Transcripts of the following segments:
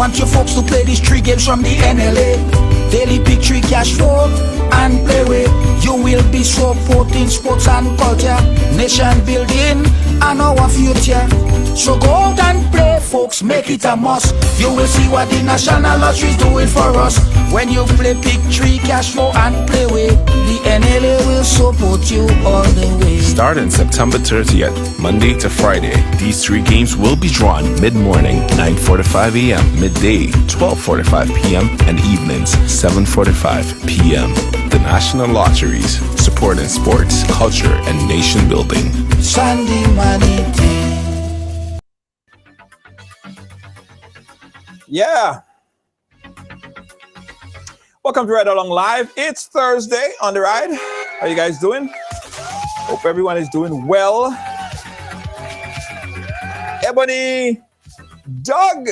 Want your folks to play these 3 games from the NLA. Daily pick 3 cash flow and play with. You will be supporting sports and culture, nation building and our future. So go out and play, folks, make it a must. You will see what the National Lottery is doing for us. When you play pick 3 cash flow and play with, the NLA will support you all the way. Starting September 30th, Monday to Friday, these 3 games will be drawn mid-morning, 9:45 a.m., midday, 12:45 p.m., and evenings, 7:45 p.m. The National Lotteries, supporting sports, culture, and nation building. Sunday Manity. Yeah. Welcome to Ride Along Live. It's Thursday on the ride. How you guys doing? Hope everyone is doing well. Ebony, Doug,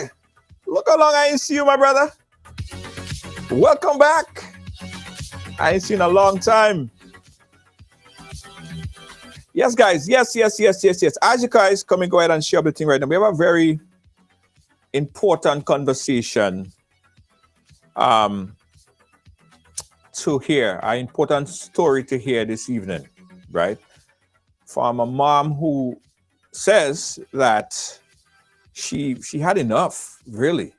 look how long I ain't see you, my brother. Welcome back. I ain't seen a long time. Yes, guys. Yes. As you guys come and go ahead and share the thing right now, we have a very important conversation to hear, an important story to hear this evening, right? From a mom who says that she had enough, really.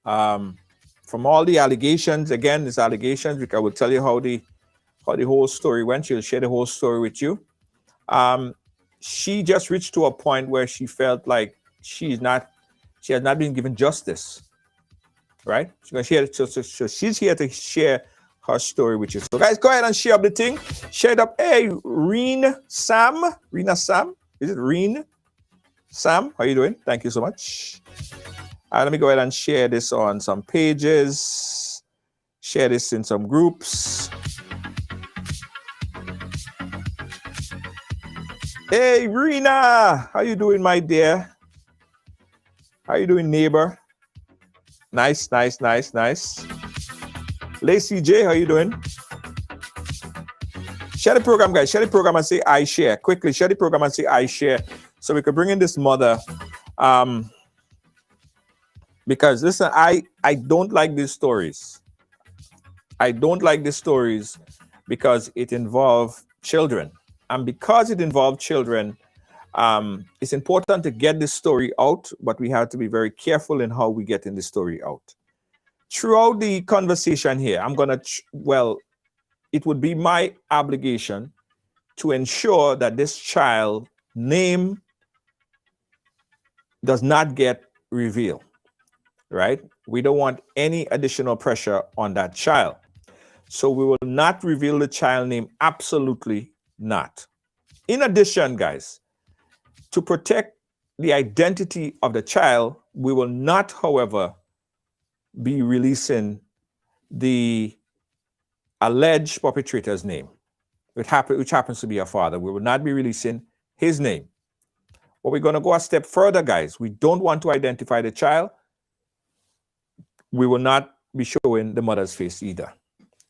From all the allegations, again, it's allegations, because I will tell you how the whole story went. She'll share the whole story with you. She just reached to a point where she felt like she has not been given justice, right? So she's here to share her story with you. So guys, go ahead and share up the thing. Share it up. Hey, Rena Sam. Is it Reen? Sam, how you doing? Thank you so much. Let me go ahead and share this on some pages. Share this in some groups. Hey, Rena, how you doing, my dear? How you doing, neighbor? Nice. Lacey J, how you doing? Share the program, guys. Share the program and say I share. Quickly, share the program and say I share. So we could bring in this mother. Because listen, I don't like these stories. I don't like these stories because it involves children. And because it involves children, it's important to get this story out, but we have to be very careful in how we get in the story out. Throughout the conversation here, it would be my obligation to ensure that this child's name does not get revealed, right? We don't want any additional pressure on that child. So we will not reveal the child name, absolutely not. In addition, guys, to protect the identity of the child, we will not, however, be releasing the alleged perpetrator's name, which happens to be a father. We will not be releasing his name. But we're going to go a step further, guys. We don't want to identify the child. We will not be showing the mother's face either.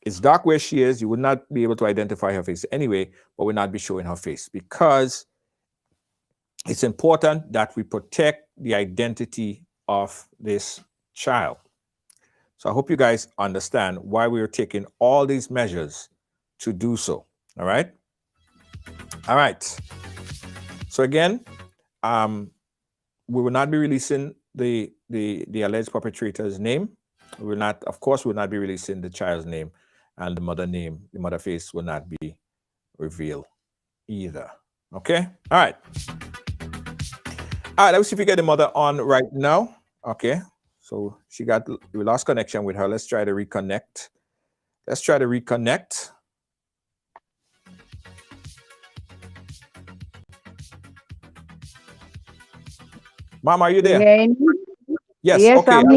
It's dark where she is. You would not be able to identify her face anyway, but we'll not be showing her face because it's important that we protect the identity of this child. So I hope you guys understand why we are taking all these measures to do so. All right. So again, we will not be releasing the alleged perpetrator's name. We will not, of course, we will not be releasing the child's name, and the mother name, the mother face will not be revealed either. Okay. All right. Let's see if we get the mother on right now. Okay. So we lost connection with her. Let's try to reconnect. Mom, are you there? Yes. Okay. I'm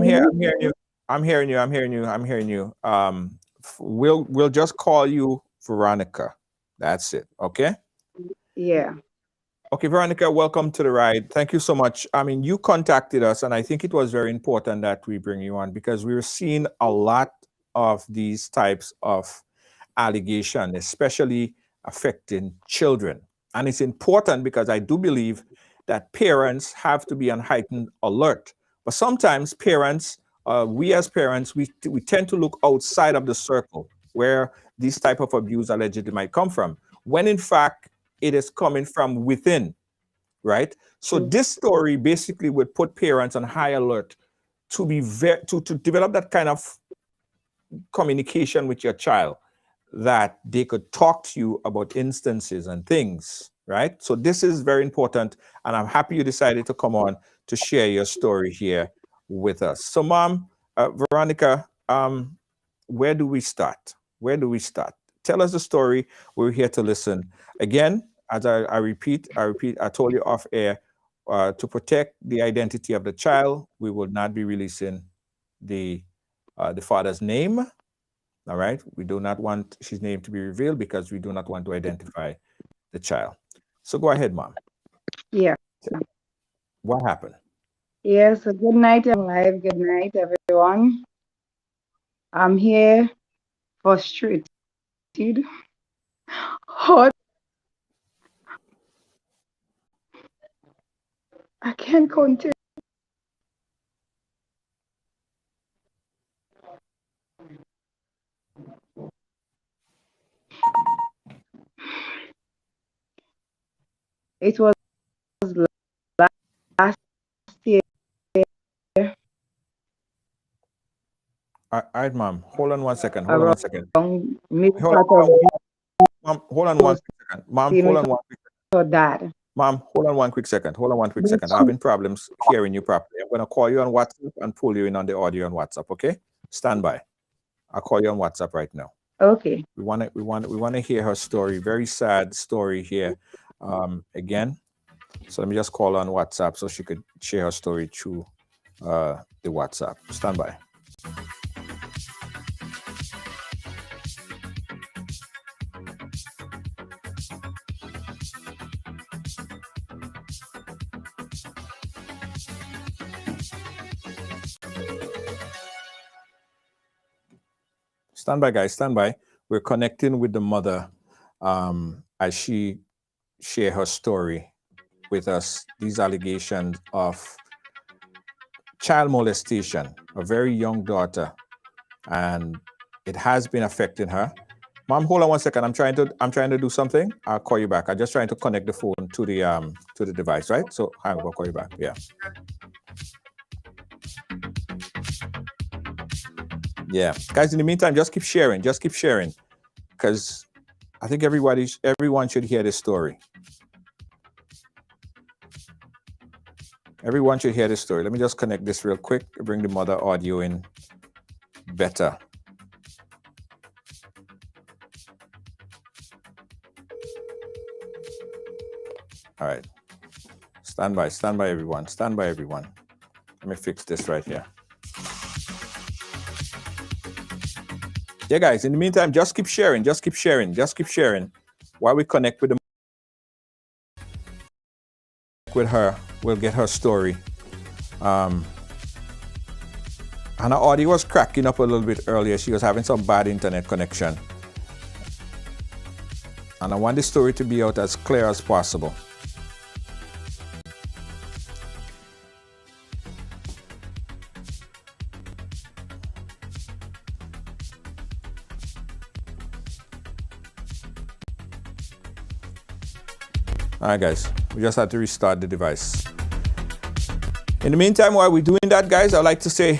here. I'm hearing you. We'll just call you Veronica. That's it. Okay. Yeah. Okay, Veronica, welcome to the ride. Thank you so much. I mean, you contacted us, and I think it was very important that we bring you on because we were seeing a lot of these types of allegations, especially affecting children. And it's important because I do believe that parents have to be on heightened alert But sometimes parents, we as parents, we tend to look outside of the circle where these type of abuse allegedly might come from, when in fact it is coming from within, right? So this story basically would put parents on high alert to be to develop that kind of communication with your child, that they could talk to you about instances and things, right? So this is very important, and I'm happy you decided to come on to share your story here with us. So, Mom, Veronica, where do we start? Where do we start? Tell us the story. We're here to listen. Again, as I repeat, I told you off air, to protect the identity of the child, we will not be releasing the father's name. All right. We do not want his name to be revealed because we do not want to identify the child. So go ahead, Mom. Yeah. What happened? Yes. Good night, live. Good night, everyone. I'm here frustrated, hot. I can't continue. It was last year. All right, Mom. Hold on one second. Hold on one second. Mom, hold on one second. Mom, hold on one quick second. Dad. Mom, hold on one quick second. Hold on one quick second. I'm having problems hearing you properly. I'm going to call you on WhatsApp and pull you in on the audio on WhatsApp. Okay? Stand by. I'll call you on WhatsApp right now. Okay. We want to hear her story. Very sad story here. Again. So let me just call her on WhatsApp so she could share her story through the WhatsApp. Stand by. Stand by, guys. Stand by. We're connecting with the mother as she share her story with us. These allegations of child molestation, a very young daughter, and it has been affecting her. Mom, hold on one second. I'm trying to do something. I'll call you back. I'm just trying to connect the phone to the device, right? So hang on, I'll call you back. Yeah. Yeah, guys, in the meantime, just keep sharing, because I think everyone should hear this story. Everyone should hear this story. Let me just connect this real quick, bring the mother audio in better. All right, stand by, everyone, Let me fix this right here. Yeah, guys, in the meantime, just keep sharing while we connect with her. We'll get her story. And her audio was cracking up a little bit earlier. She was having some bad internet connection. And I want this story to be out as clear as possible. All right, guys, we just had to restart the device. In the meantime, while we're doing that, guys, I'd like to say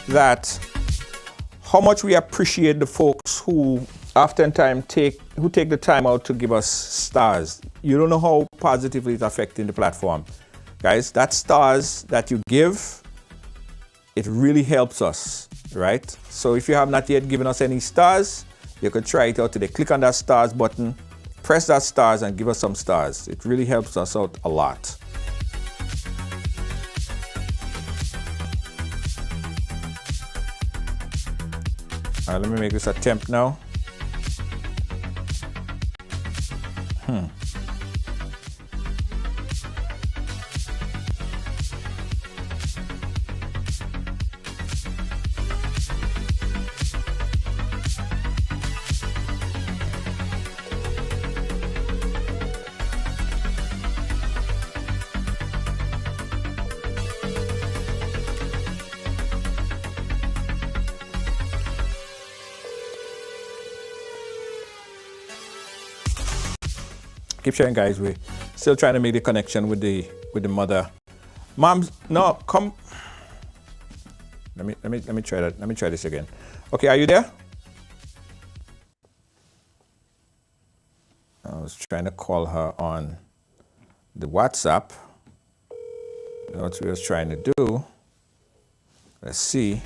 that how much we appreciate the folks who oftentimes take the time out to give us stars. You don't know how positively it's affecting the platform. Guys, that stars that you give, it really helps us, right? So if you have not yet given us any stars, you could try it out today. Click on that stars button. Press that stars and give us some stars. It really helps us out a lot. All right, let me make this attempt now. Keep sharing, guys. We're still trying to make the connection with the mother. Mom, no, come. Let me try that. Let me try this again. Okay, are you there? I was trying to call her on the WhatsApp. That's what we was trying to do. Let's see.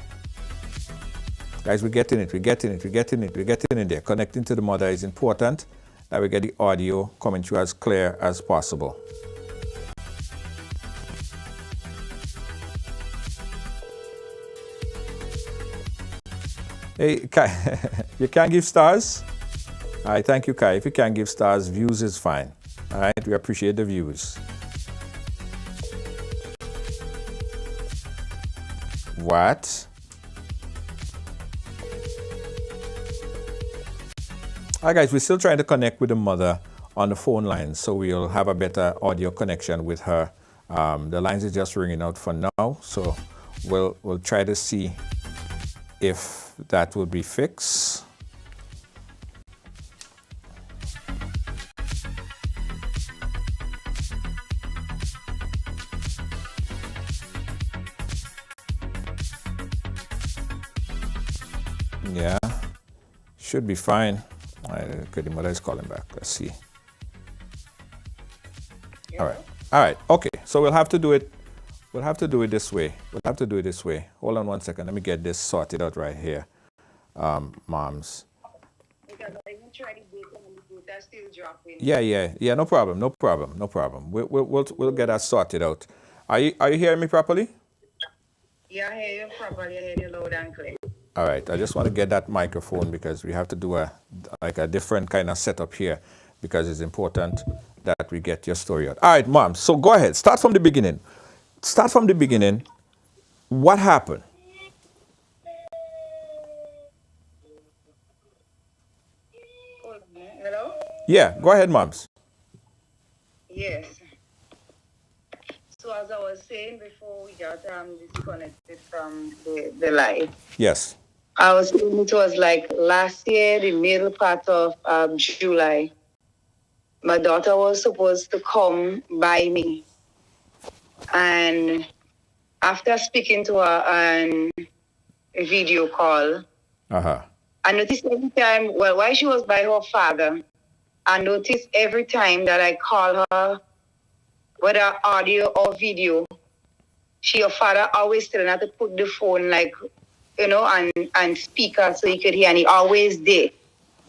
Guys, we're getting it. We're getting it. We're getting it. We're getting it there. Connecting to the mother is important. That we get the audio coming through as clear as possible. Hey, Kai, you can't give stars? All right, thank you, Kai. If you can't give stars, views is fine. All right, we appreciate the views. What? All right, guys, we're still trying to connect with the mother on the phone lines, so we'll have a better audio connection with her. The lines are just ringing out for now, so we'll try to see if that will be fixed. Yeah, should be fine. Okay, the mother is calling back. Let's see. All right. Okay, so we'll have to do it. We'll have to do it this way. Hold on 1 second. Let me get this sorted out right here, moms. Because I even tried the data and the data still dropping. Yeah. No problem. We'll get that sorted out. Are you hearing me properly? Yeah, I hear you properly. I hear you loud and clear. All right. I just want to get that microphone because we have to do a different kind of setup here because it's important that we get your story out. All right, mom. So go ahead. Start from the beginning. What happened? Hello? Yeah, go ahead, moms. Yes. So as I was saying before we got disconnected from the live, Yes. I was saying it was like last year, the middle part of July. My daughter was supposed to come by me. And after speaking to her on a video call, I noticed every time, while she was by her father, I noticed every time that I call her, whether audio or video, her father always telling her to put the phone and speaker so he could hear, and he always did.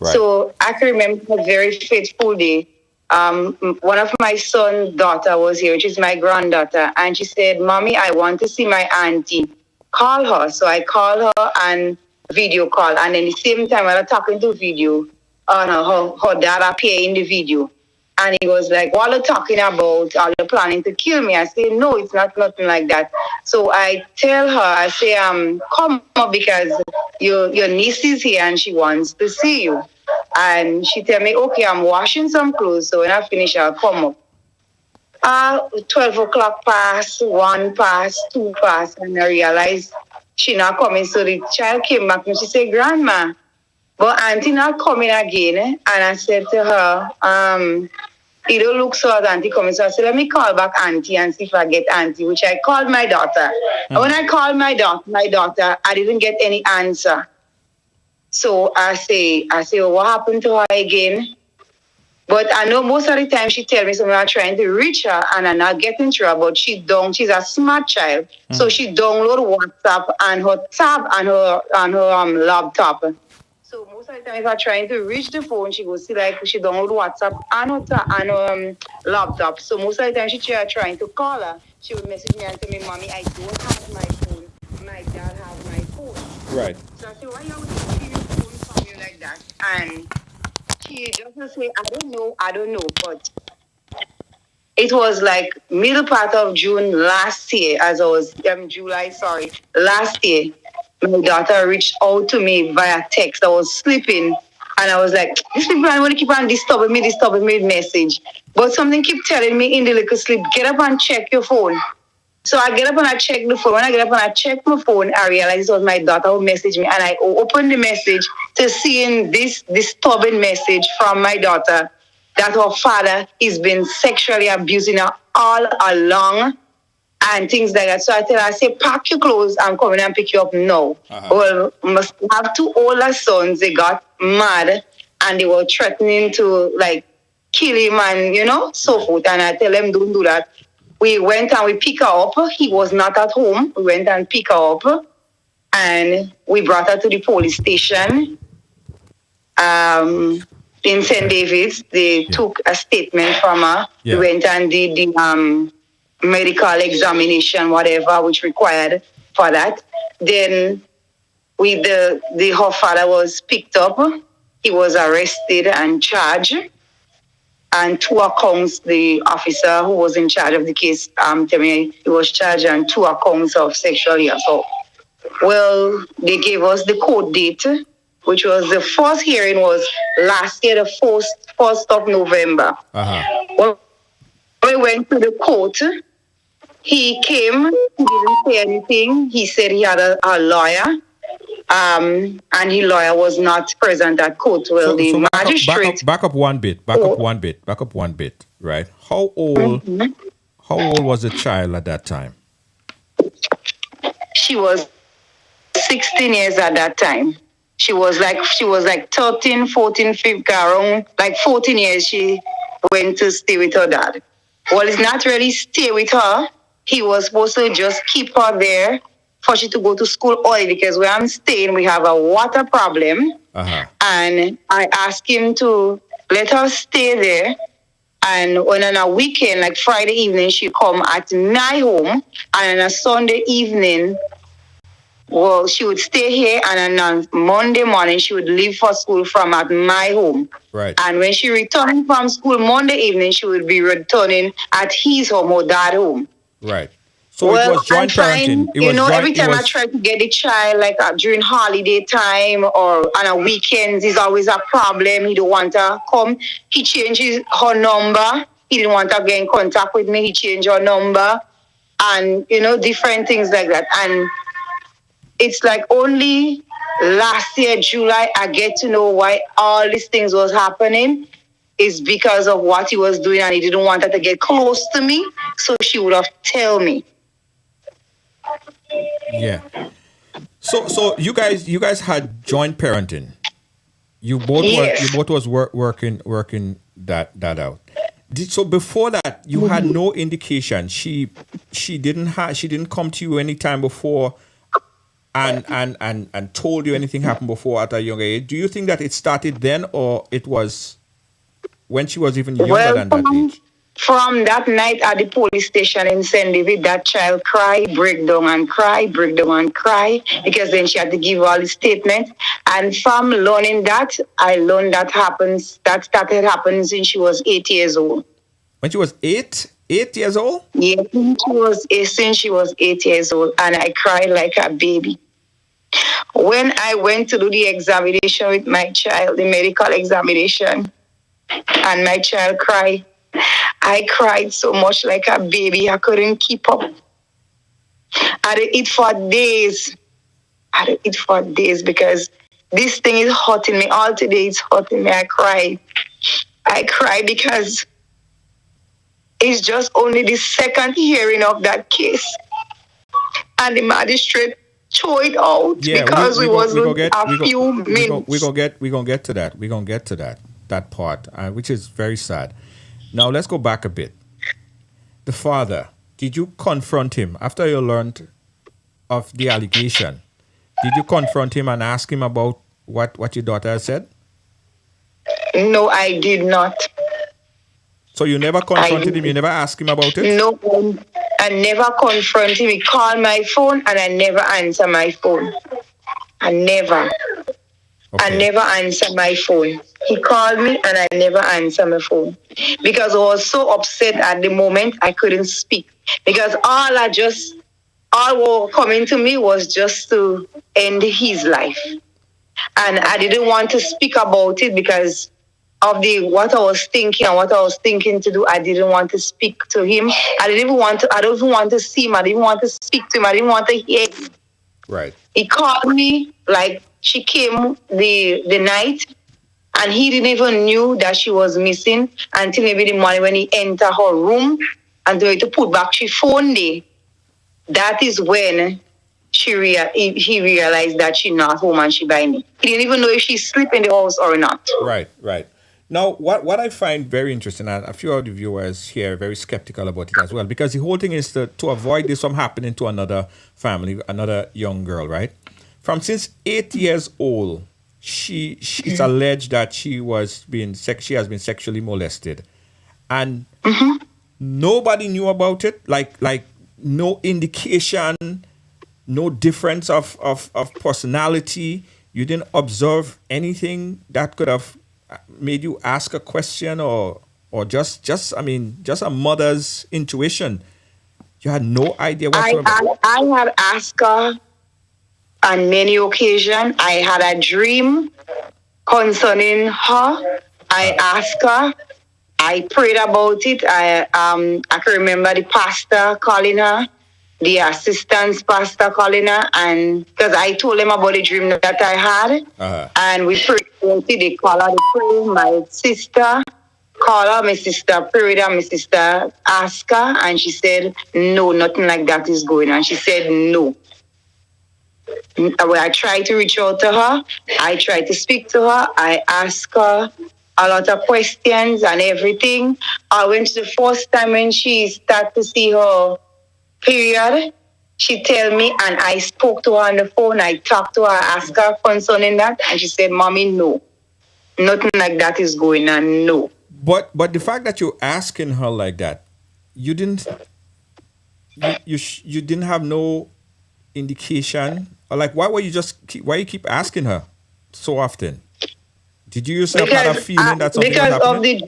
Right. So I can remember a very fateful day. One of my son's daughter was here, which is my granddaughter, and she said, "Mommy, I want to see my auntie. Call her." So I called her and video call, and then the same time while I was talking to video, her dad appeared in the video. And he was like, "What are you talking about? Are you planning to kill me?" I said, "No, it's not nothing like that." So I tell her, I say, "Come up because your niece is here and she wants to see you." And she tell me, "Okay, I'm washing some clothes. So when I finish, I'll come up." 12 o'clock passed, 1 passed, 2 passed, and I realized she not coming. So the child came back and she said, "Grandma, but auntie not coming again." And I said to her, "It don't look so as auntie coming." So I said, "Let me call back auntie and see if I get auntie," which I called my daughter. And when I called my daughter, I didn't get any answer. So I say, "Well, what happened to her again?" But I know most of the time she tell me something, I'm trying to reach her and I'm not getting through her, but she's a smart child. So she download WhatsApp and her tab and her laptop. So most of the time, if I'm trying to reach the phone, she goes see she download WhatsApp and her laptop. So most of the time, she trying to call her. She would message me and tell me, "Mommy, I don't have my phone. My dad has my phone." Right. So I said, "Why you always keep your phone from you like that?" And she just say, I don't know. But it was like middle part of June last year, July, last year. My daughter reached out to me via text. I was sleeping and I was like, "These people I want to keep on disturbing me with message." But something keep telling me in the little sleep, "Get up and check your phone." So I get up and I check the phone. When I get up and I check my phone, I realized it was my daughter who messaged me. And I opened the message to seeing this disturbing message from my daughter. that her father has been sexually abusing her all along and things like that. So I tell her, I say, pack your clothes, I'm coming and pick you up now. Well, must have two older sons, they got mad and they were threatening to like kill him and so forth. And I tell them, don't do that. We went and we pick her up. He was not at home. We went and pick her up and we brought her to the police station. In St. David's, they took a statement from her. We went and did the medical examination, whatever, which required for that. Then her father was picked up. He was arrested and charged. And 2 accounts, the officer who was in charge of the case, tell me he was charged on 2 accounts of sexual assault. Well, they gave us the court date, which was the first hearing was last year, the 1st of November. Well, we went to the court. He came, he didn't say anything. He said he had a lawyer, and his lawyer was not present at court. Well, the magistrate... Back up one bit, right? How old was the child at that time? She was 16 years at that time. She was like 13, 14, 15, around like 14 years she went to stay with her dad. Well, it's not really stay with her. He was supposed to just keep her there for she to go to school early because where I'm staying, we have a water problem. And I asked him to let her stay there. And when on a weekend, like Friday evening, she come at my home. And on a Sunday evening, well, she would stay here, and on Monday morning, she would leave for school from at my home. Right. And when she returned from school Monday evening, she would be returning at his home or dad's home. Right. So it was joint parenting. Every time I try to get the child, like during holiday time or on a weekend, there's always a problem. He don't want to come. He changes her number. He didn't want to get in contact with me. He changed her number. And, different things like that. And it's like only last year, July, I get to know why all these things was happening is because of what he was doing, and he didn't want her to get close to me, so she would have tell me. Yeah. So you guys had joint parenting. You both was working that out. So before that, you had no indication. She didn't come to you any time before. And told you anything happened before at a young age. Do you think that it started then, or it was when she was even younger than that age? From that night at the police station in St. David, that child cried, break down and cry, because then she had to give all the statements. And from learning that, I learned that started happening since she was 8 years old. When she was 8 years old? Yeah, since she was 8 years old, and I cried like a baby. When I went to do the examination with my child, the medical examination, and my child cried, I cried so much like a baby, I couldn't keep up. I had to eat for days because this thing is hurting me. All today it's hurting me. I cried because it's just only the second hearing of that case. And the magistrate threw it out because we was a few minutes. We're gonna get to that. We're gonna get to that part, which is very sad. Now let's go back a bit. The father, did you confront him after you learned of the allegation? Did you confront him and ask him about what your daughter said? No, I did not. So you never confronted him? You never asked him about it? No, I never confronted him. He called my phone and I never answer my phone. I never answer my phone. He called me and I never answer my phone. Because I was so upset at the moment I couldn't speak. Because all what coming to me was just to end his life. And I didn't want to speak about it because of what I was thinking and what I was thinking to do. I didn't want to speak to him. I don't even want to see him. I didn't want to speak to him. I didn't want to hear him. Right. He called me, like she came the night And he didn't even knew that she was missing until maybe the morning when he entered her room and tried to put back she phone there. That is when he realized that she not home and she by me. He didn't even know if she sleep in the house or not. Right, right. Now, what I find very interesting, and a few of the viewers here are very skeptical about it as well, because the whole thing is to avoid this from happening to another family, another young girl, right? From since 8 years old, it's alleged that she has been sexually molested, and nobody knew about it. Like no indication, no difference of personality. You didn't observe anything that could have made you ask a question or just a mother's intuition. You had no idea whatsoever. I had asked her on many occasions. I had a dream concerning her. I asked her. I prayed about it. I can remember the pastor calling her, the assistant pastor calling her, and because I told him about the dream that I had, and we prayed. They call her, they pray. My sister called her, my sister prayed her, my sister asked her, and she said, no, nothing like that is going on. She said no. I tried to reach out to her. I tried to speak to her. I asked her a lot of questions and everything. I went to the first time when she started to see her period. She tell me, and I spoke to her on the phone. I talked to her, asked her concerning that, and she said, "Mommy, no, nothing like that is going on. No." But the fact that you're asking her like that, you didn't have no indication, or like why you keep asking her so often? Did you yourself have a feeling that something was happening?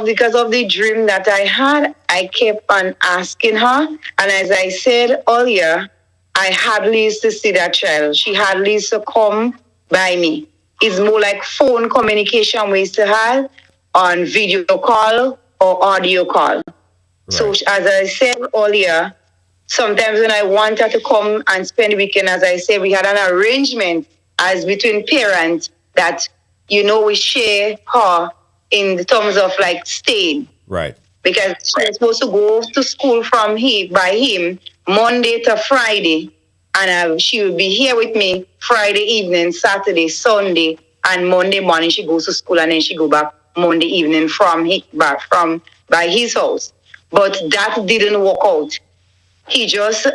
Because of the dream that I had, I kept on asking her. And as I said earlier, I hardly used to see that child. She hardly used to come by me. It's more like phone communication we used to have on video call or audio call. Right. So as I said earlier, sometimes when I want her to come and spend the weekend, as I said, we had an arrangement as between parents that we share her in the terms of like staying. Right. Because she's supposed to go to school by him Monday to Friday. And she will be here with me Friday evening, Saturday, Sunday, and Monday morning she goes to school, and then she go back Monday evening by his house. But that didn't work out. He just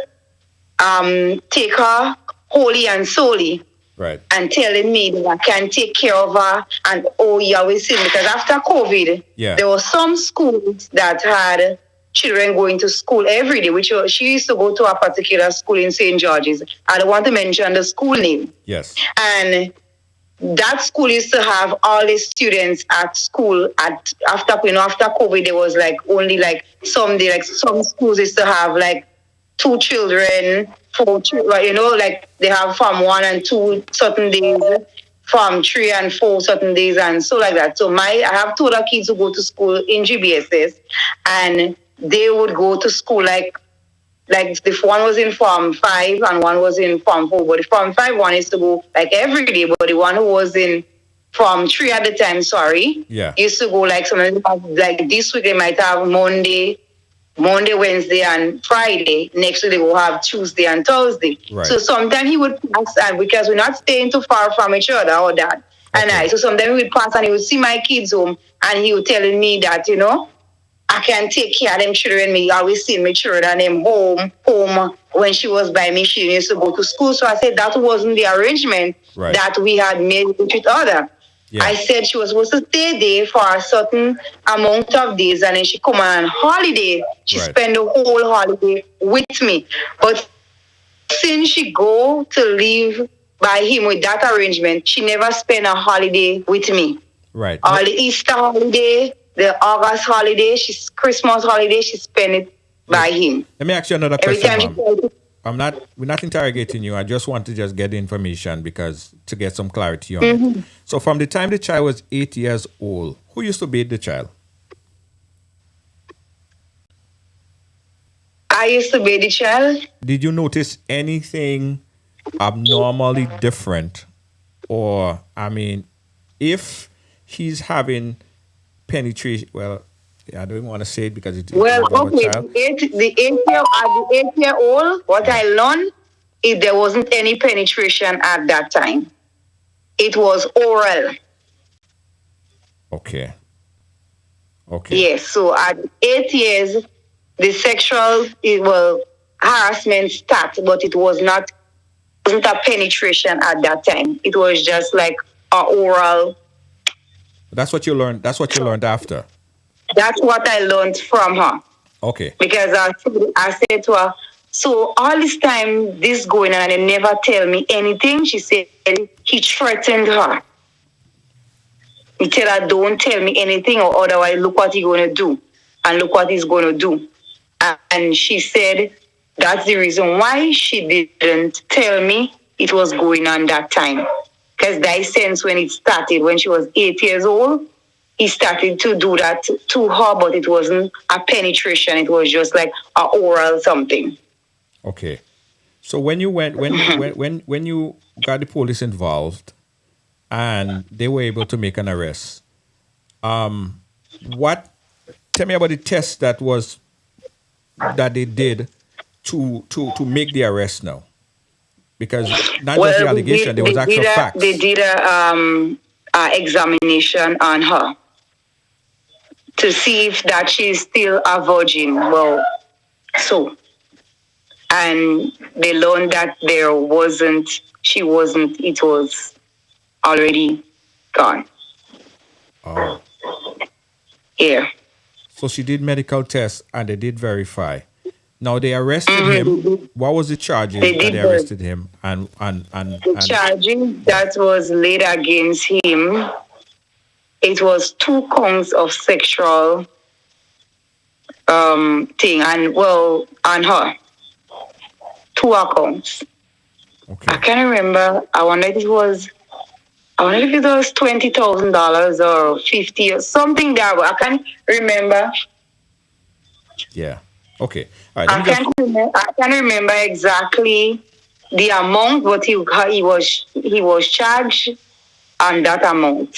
take her wholly and solely. Right. And telling me that I can take care of her, and you always see, because after COVID, there were some schools that had children going to school every day, which she used to go to a particular school in St. George's. I don't want to mention the school name. Yes. And that school used to have all the students at school after COVID. There was like only like some schools used to have like 2 children, 4 children, like they have from 1 and 2 certain days, from 3 and 4 certain days, and so like that. So I have 2 other kids who go to school in GBSS, and they would go to school like the one was in Form 5 and one was in Form 4. But the Form 5 one is to go like every day, but the one who was in Form 3 at the time, used to go like something like this week they might have Monday, Wednesday, and Friday. Next week they will have Tuesday and Thursday. Right. So sometimes he would pass, and because we're not staying too far from each other or that. Okay. So sometimes he would pass and he would see my kids home, and he would telling me that, I can take care of them children. Me always see my children and them home. When she was by me, she used to go to school. So I said that wasn't the arrangement that we had made with each other. Yeah. I said she was supposed to stay there for a certain amount of days, and then she come on holiday. She spend the whole holiday with me. But since she go to live by him with that arrangement, she never spend a holiday with me. Right. All the Easter holiday, the August holiday, Christmas holiday, she spend it by him. Let me ask you another question, Mom. We're not interrogating you. I just want to just get the information to get some clarity on it. So from the time the child was 8 years old, who used to bathe the child? I used to bathe the child. Did you notice anything abnormally different? Or, if he's having penetration. Well, yeah, I don't want to say it because it's Well, about a okay, child. the 8 year old, what I learned is there wasn't any penetration at that time. It was oral. Okay. Okay. Yes. So at 8 years, the harassment started, but it wasn't a penetration at that time. It was just like a oral. That's what you learned. That's what you learned after. That's what I learned from her. Okay. Because I said to her, so all this time this going on and they never tell me anything. She said he threatened her. He tell her, don't tell me anything or otherwise look what he's going to do. And look what he's going to do. And she said that's the reason why she didn't tell me it was going on that time. Because that sense when it started, when she was 8 years old, he started to do that to her, but it wasn't a penetration. It was just like a oral something. Okay. So when you went, when you got the police involved, and they were able to make an arrest, what? Tell me about the test that they did to make the arrest now, because not just the allegation, there was actual facts. They did a examination on her to see if that she's still a virgin. Well, so, and they learned that she wasn't, it was already gone. Oh. Yeah. So she did medical tests and they did verify. Now they arrested him. What was the charges that they arrested him? And charging that was laid against him, it was 2 counts of sexual thing on her. 2 accounts. Okay. I can't remember. I wonder if it was $20,000 or 50 or something that I can't remember. Yeah. Okay. All right. I can't remember exactly the amount, but he was charged on that amount.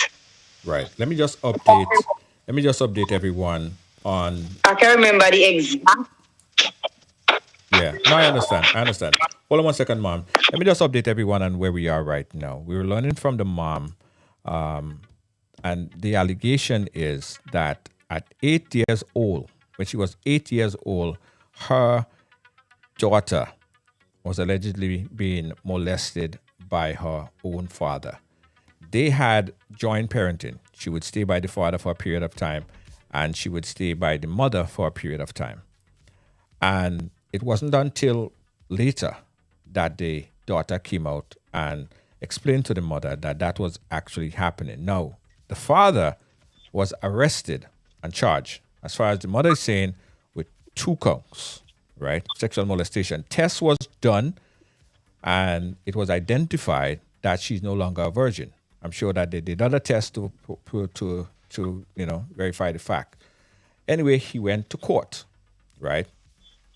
Right. Let me just update everyone on. I can't remember the exact. Yeah. No, I understand. Hold on 1 second, Mom. Let me just update everyone on where we are right now. We were learning from the mom, and the allegation is that at 8 years old, when she was 8 years old, her daughter was allegedly being molested by her own father. They had joint parenting. She would stay by the father for a period of time, and she would stay by the mother for a period of time. And it wasn't until later that the daughter came out and explained to the mother that was actually happening. Now, the father was arrested and charged, as far as the mother is saying, with 2 counts, right? Sexual molestation. Test was done, and it was identified that she's no longer a virgin. I'm sure that they did other tests to verify the fact. Anyway, he went to court, right?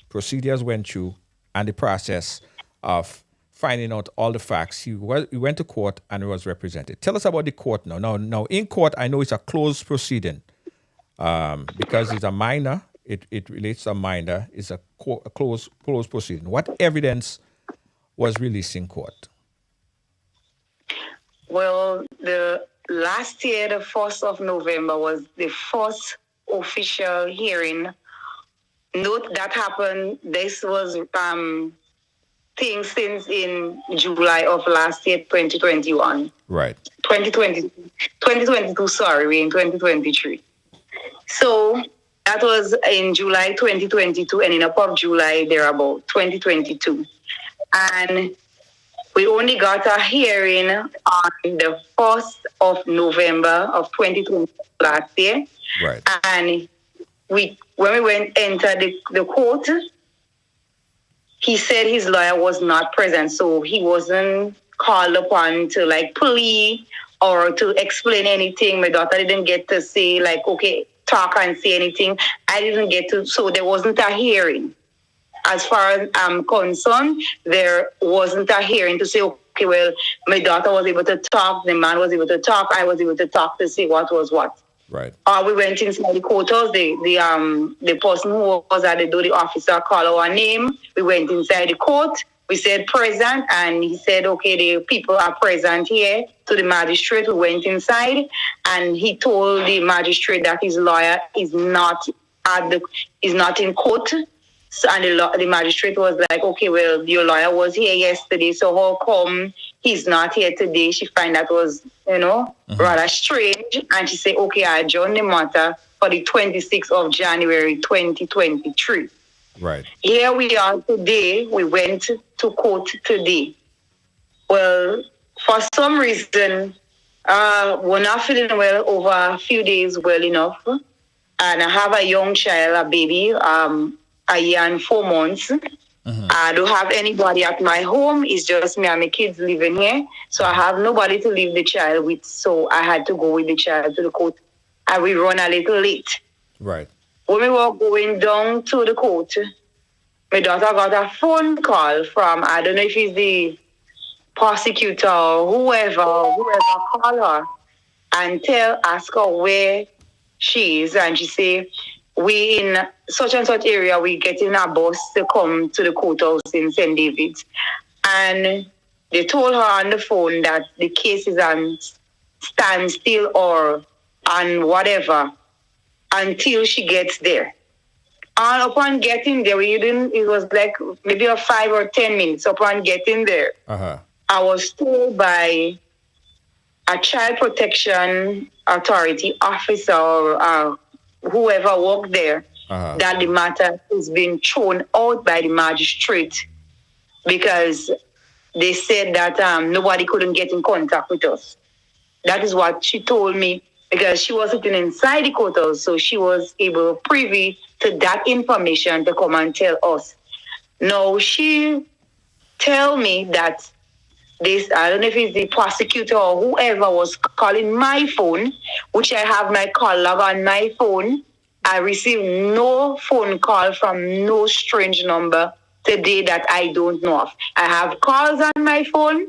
Procedures went through, and the process of finding out all the facts, he went to court and was represented. Tell us about the court now. Now in court, I know it's a closed proceeding because it's a minor. It relates to a minor. It's a closed proceeding. What evidence was released in court? Well, the last year, the 1st of November was the first official hearing. Note that happened. This was thing since in July of last year, 2021. Right. 2022, sorry, we're in 2023. So that was in July 2022 and in up of July, thereabout, 2022. And we only got a hearing on the 1st of November of 2020 last year. Right. And when we entered the court, he said his lawyer was not present, so he wasn't called upon to plea or to explain anything. My daughter didn't get to say okay, talk and say anything. I didn't get to, so there wasn't a hearing. As far as I'm concerned, there wasn't a hearing to say, okay, well, my daughter was able to talk, the man was able to talk, I was able to talk to see what was what. Right. We went inside the courthouse. The person who was at the door, the officer, called our name. We went inside the court. We said present, and he said, okay, the people are present here. To the magistrate, we went inside, and he told the magistrate that his lawyer is not in court. So, and the magistrate was like, okay, well, your lawyer was here yesterday, so how come he's not here today? She found that was, rather strange. And she said, okay, I adjourn the matter for the 26th of January, 2023. Right. Here we are today. We went to court today. Well, for some reason, we're not feeling well over a few days well enough. And I have a young child, a baby, a year and 4 months. I don't have anybody at my home. It's just me and my kids living here. So I have nobody to leave the child with. So I had to go with the child to the court. And we run a little late. Right. When we were going down to the court, my daughter got a phone call from, I don't know if it's the prosecutor or whoever called her and ask her where she is. And she said, we in such and such area, we getting a bus to come to the courthouse in St. David's. And they told her on the phone that the case is on standstill or on whatever until she gets there. And upon getting there, it was like maybe a 5 or 10 minutes. Upon getting there, I was told by a child protection authority officer or whoever worked there that the matter has been thrown out by the magistrate because they said that nobody couldn't get in contact with us. That is what she told me because she was sitting inside the courthouse, so she was able privy to that information to come and tell us. Now, she tell me that this, I don't know if it's the prosecutor or whoever was calling my phone, which I have my call log on my phone. I received no phone call from no strange number today that I don't know of. I have calls on my phone.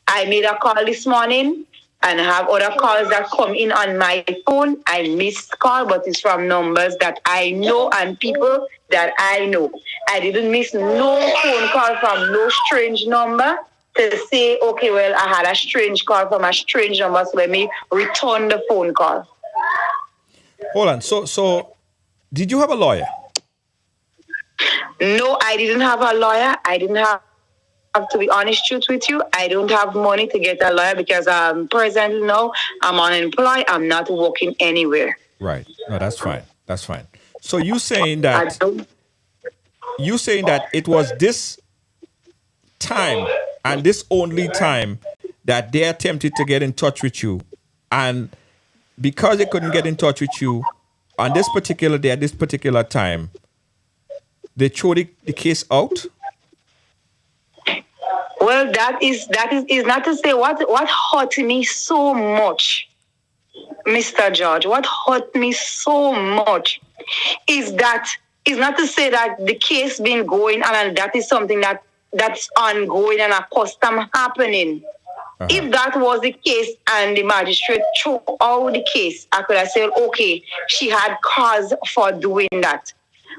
I made a call this morning and I have other calls that come in on my phone. I missed call, but it's from numbers that I know and people that I know. I didn't miss no phone call from no strange number to say, okay, well, I had a strange call from a strange number, so let me return the phone call. Hold on. So did you have a lawyer? No, I didn't have a lawyer. I didn't have, to be honest truth with you, I don't have money to get a lawyer because presently now I'm unemployed. I'm not working anywhere. Right. No, that's fine. That's fine. So you saying that it was this time and this only time that they attempted to get in touch with you, and because they couldn't get in touch with you on this particular day at this particular time, they threw the case out? Well, that is not to say what hurt me so much, Mr. George. What hurt me so much is not to say that the case been going on and that is something that's ongoing and a custom happening. If that was the case and the magistrate threw out the case, I could have said, okay, she had cause for doing that.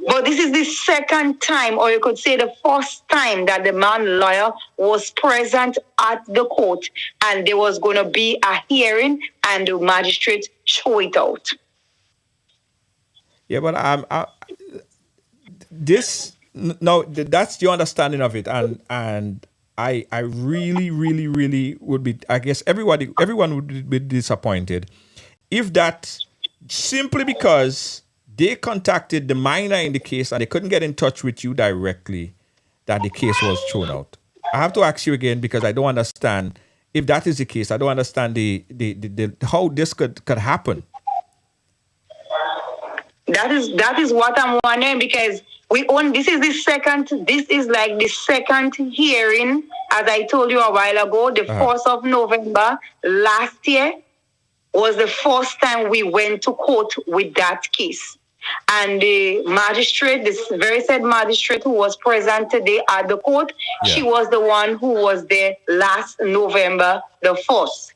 But this is the second time, or you could say the first time, that the man lawyer was present at the court and there was going to be a hearing and the magistrate threw it out. Yeah, but that's your understanding of it, and I really, really, really would be, I guess everyone would be disappointed if that, simply because they contacted the minor in the case and they couldn't get in touch with you directly, that the case was thrown out. I have to ask you again because I don't understand. If that is the case, I don't understand the how this could happen. That is what I'm wondering, because this is like the second hearing. As I told you a while ago, the 4th of November last year was the first time we went to court with that case. And the magistrate, this very said magistrate who was present today at the court, she was the one who was there last November the 1st.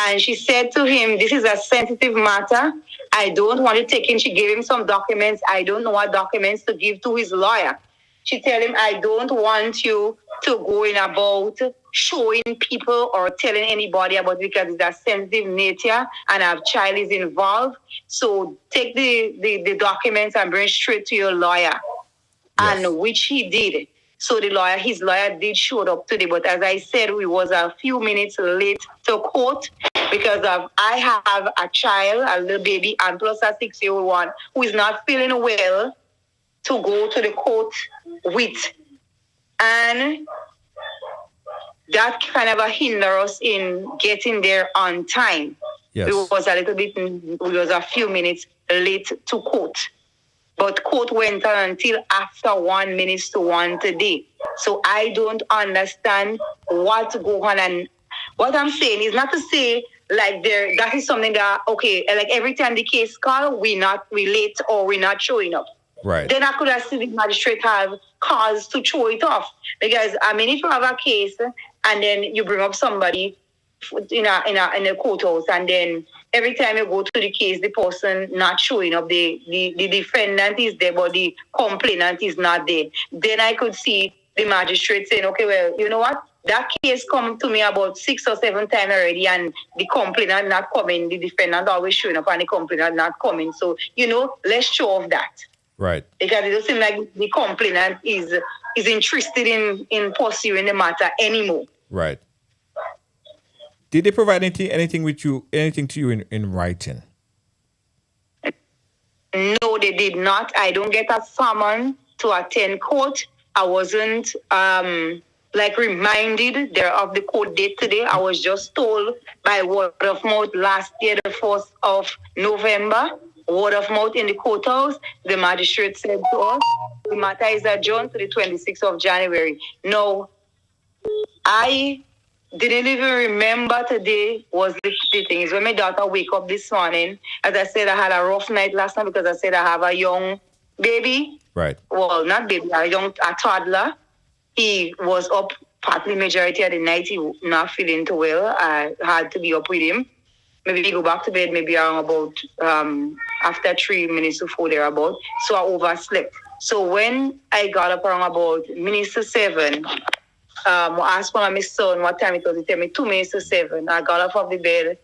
And she said to him, this is a sensitive matter. I don't want to take him. She gave him some documents. I don't know what documents to give to his lawyer. She tell him, I don't want you to go in about showing people or telling anybody about it because it's a sensitive nature and our child is involved. So take the documents and bring straight to your lawyer. Yes. And which he did. So his lawyer did show up today. But as I said, we was a few minutes late to court because I have a child, a little baby, and plus a 6-year-old one who is not feeling well to go to the court with. And that kind of hinder us in getting there on time. Yes. We was a few minutes late to court. But court went on until after 1 minute to 1 today. So I don't understand what go on. And what I'm saying is not to say like that is something that, okay, like every time the case call, we late or we're not showing up. Right. Then I could have seen the magistrate have cause to throw it off. Because, I mean, if you have a case and then you bring up somebody in a courthouse and then every time you go to the case, the person not showing up, the defendant is there, but the complainant is not there. Then I could see the magistrate saying, okay, well, you know what? That case come to me about 6 or 7 times already, and the complainant not coming, the defendant always showing up, and the complainant not coming. So, let's show off that. Right. Because it doesn't seem like the complainant is interested in pursuing the matter anymore. Right. Did they provide anything to you in writing? No, they did not. I don't get a summon to attend court. I wasn't reminded there of the court date today. I was just told by word of mouth last year, the 1st of November. Word of mouth in the courthouse. The magistrate said to us, the matter is adjourned to the 26th of January. No, I didn't even remember today was the thing. It's when my daughter wake up this morning. As I said, I had a rough night last night because I said I have a young baby. Right. Well, not baby, a toddler. He was up partly majority of the night. He was not feeling too well. I had to be up with him. Maybe we go back to bed maybe around about after 3 minutes to 4 thereabout. So I overslept. So when I got up around about minutes to 7, I asked my son what time it was. He told me 2 minutes to 7. I got up off the bed,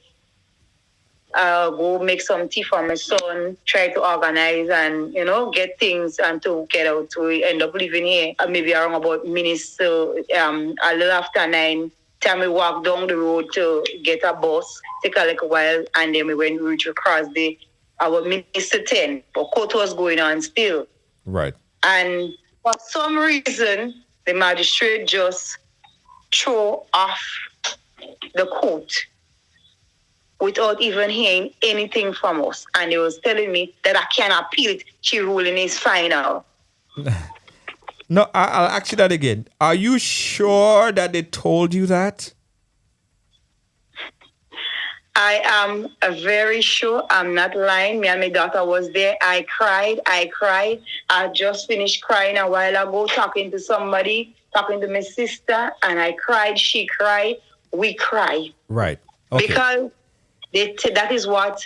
go make some tea for my son, try to organize and, get things and to get out. So we end up leaving here maybe around about minutes to a little after 9. Time we walk down the road to get a bus, take a little while, and then we went to reach across our minutes to 10. But court was going on still. Right. And for some reason, the magistrate just threw off the court without even hearing anything from us. And he was telling me that I can appeal it. She ruling is final. No, I'll ask you that again. Are you sure that they told you that? I am very sure. I'm not lying. Me and my daughter was there. I cried. I just finished crying a while ago, talking to somebody, talking to my sister, and I cried. She cried. We cried. Right. Okay. Because that is what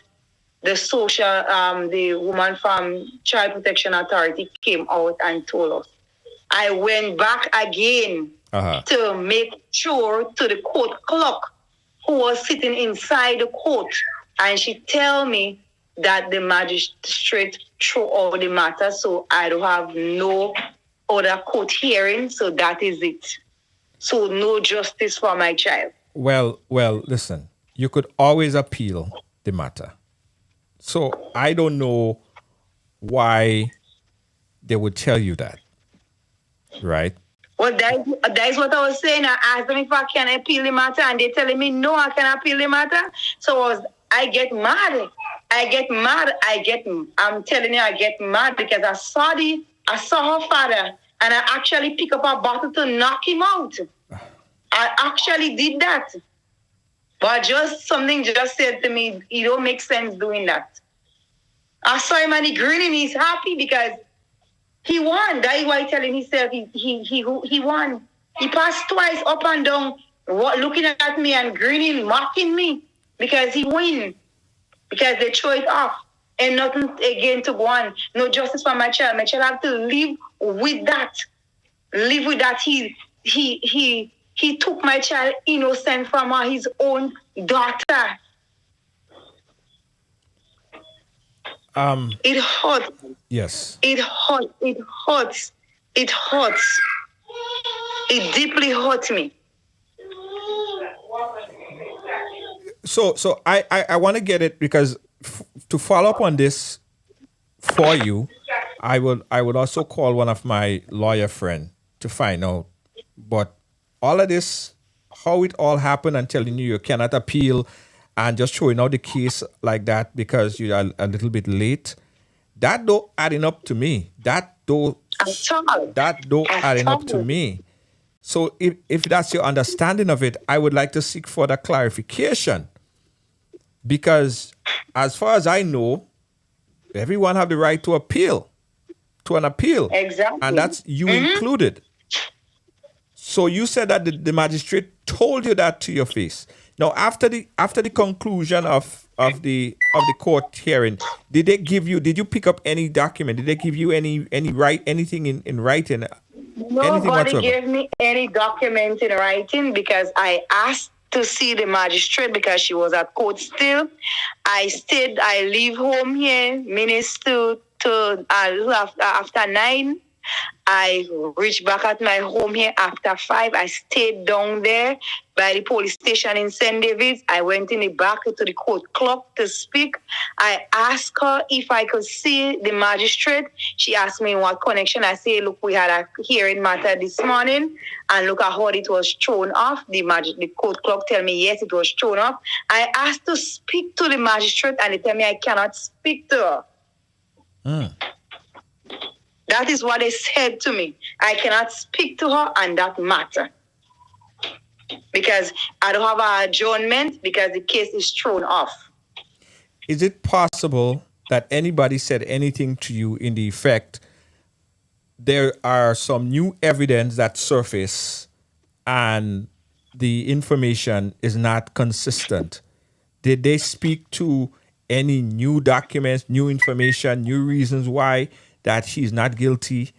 the woman from Child Protection Authority came out and told us. I went back again to make sure to the court clerk who was sitting inside the court. And she tell me that the magistrate threw out the matter, so I don't have no other court hearing. So that is it. So no justice for my child. Well, listen, you could always appeal the matter. So I don't know why they would tell you that. Right. Well, that is what I was saying. I asked them if I can appeal the matter, and they're telling me no, I can appeal the matter. So I get mad. I'm telling you, I get mad because I saw her father, and I actually pick up a bottle to knock him out. I actually did that. But something just said to me, it don't make sense doing that. I saw him and he grinning. He's happy because he won. That is why he's telling himself he won. He passed twice up and down, looking at me and grinning, mocking me because he win. Because they throw it off and nothing again to go on. No justice for my child. My child have to live with that. Live with that. He took my child innocent from his own daughter. It hurts. Yes. It hurts. It hurts. It hurts. It deeply hurts me. So I want to get it because to follow up on this for you, I would also call one of my lawyer friend to find out. But all of this, how it all happened, and telling you cannot appeal, and just throwing out the case like that because you are a little bit late. That though adding up to me. That though adding up to me. So if that's your understanding of it, I would like to seek further clarification. Because as far as I know, everyone have the right to appeal, to an appeal. Exactly. And that's you included. So you said that the magistrate told you that to your face. Now, after the conclusion of the court hearing, did you pick up any document? Did they give you anything in writing? Nobody gave me any document in writing because I asked to see the magistrate because she was at court still. I leave home here minutes to after 9. I reached back at my home here after 5. I stayed down there by the police station in St. David's. I went in the back to the court clock to speak. I asked her if I could see the magistrate. She asked me in what connection. I say, look, we had a hearing matter this morning, and look at how it was thrown off. The court clock tell me, yes, it was thrown off. I asked to speak to the magistrate, and they tell me I cannot speak to her. That is what they said to me. I cannot speak to her on that matter. Because I don't have an adjournment because the case is thrown off. Is it possible that anybody said anything to you in the effect, there are some new evidence that surface and the information is not consistent? Did they speak to any new documents, new information, new reasons why that she's not guilty?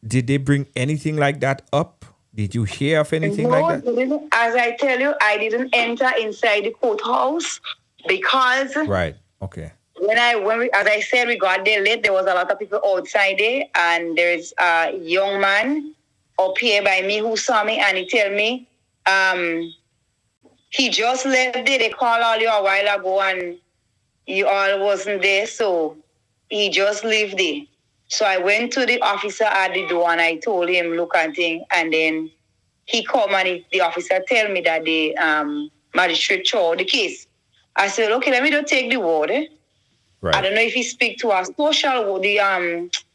Did they bring anything like that up? Did you hear of anything like that? As I tell you, I didn't enter inside the courthouse because right. Okay. As I said, we got there late. There was a lot of people outside there, and there is a young man up here by me who saw me, and he tell me, he just left there. They called all you a while ago, and you all wasn't there, so he just left there. So I went to the officer at the door and I told him, look and thing. And then he come and the officer tell me that the magistrate threw the case. I said, okay, let me just take the word. Right. I don't know if he speak to a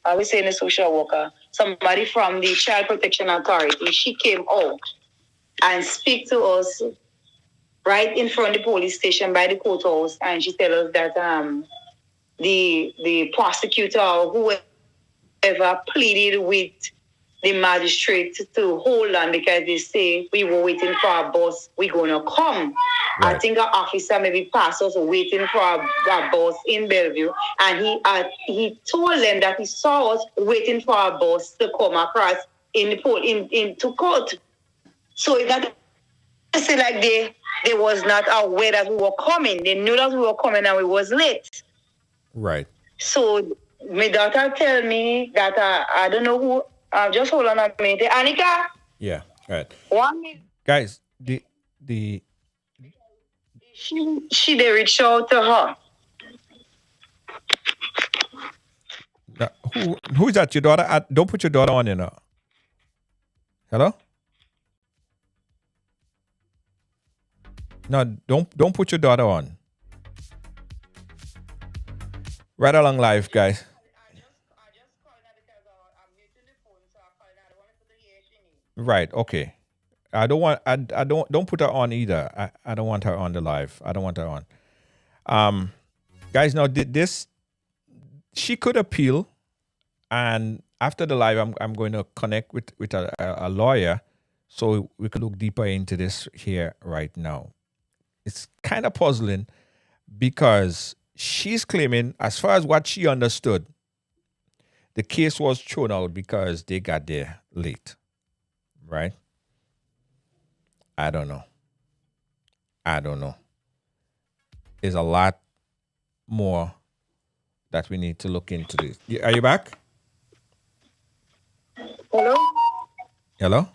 I was saying a social worker, somebody from the Child Protection Authority. She came out and speak to us right in front of the police station by the courthouse, and she tell us that the prosecutor or whoever pleaded with the magistrate to hold on because they say we were waiting for our bus, we're gonna come. Right. I think our officer maybe passed us waiting for our bus in Bellevue, and he told them that he saw us waiting for our bus to come across into court. So that I say like they was not aware that we were coming. They knew that we were coming and we was late. Right. So my daughter tell me that I don't know who. Just hold on a minute, Anika. Yeah. Right. 1 minute. Guys, the she they reach out to her. Who is that? Your daughter? Don't put your daughter on, Hello? No, don't put your daughter on. Right along live, guys. I just called her because I'm muting the phone, so I called her. I don't want to put the ear she needs. Right, okay. Don't put her on either. I don't want her on the live. I don't want her on. Guys, now this she could appeal, and after the live, I'm going to connect with a lawyer so we can look deeper into this here right now. It's kind of puzzling because she's claiming, as far as what she understood, the case was thrown out because they got there late, right? I don't know. There's a lot more that we need to look into this. Are you back? Hello? Hello?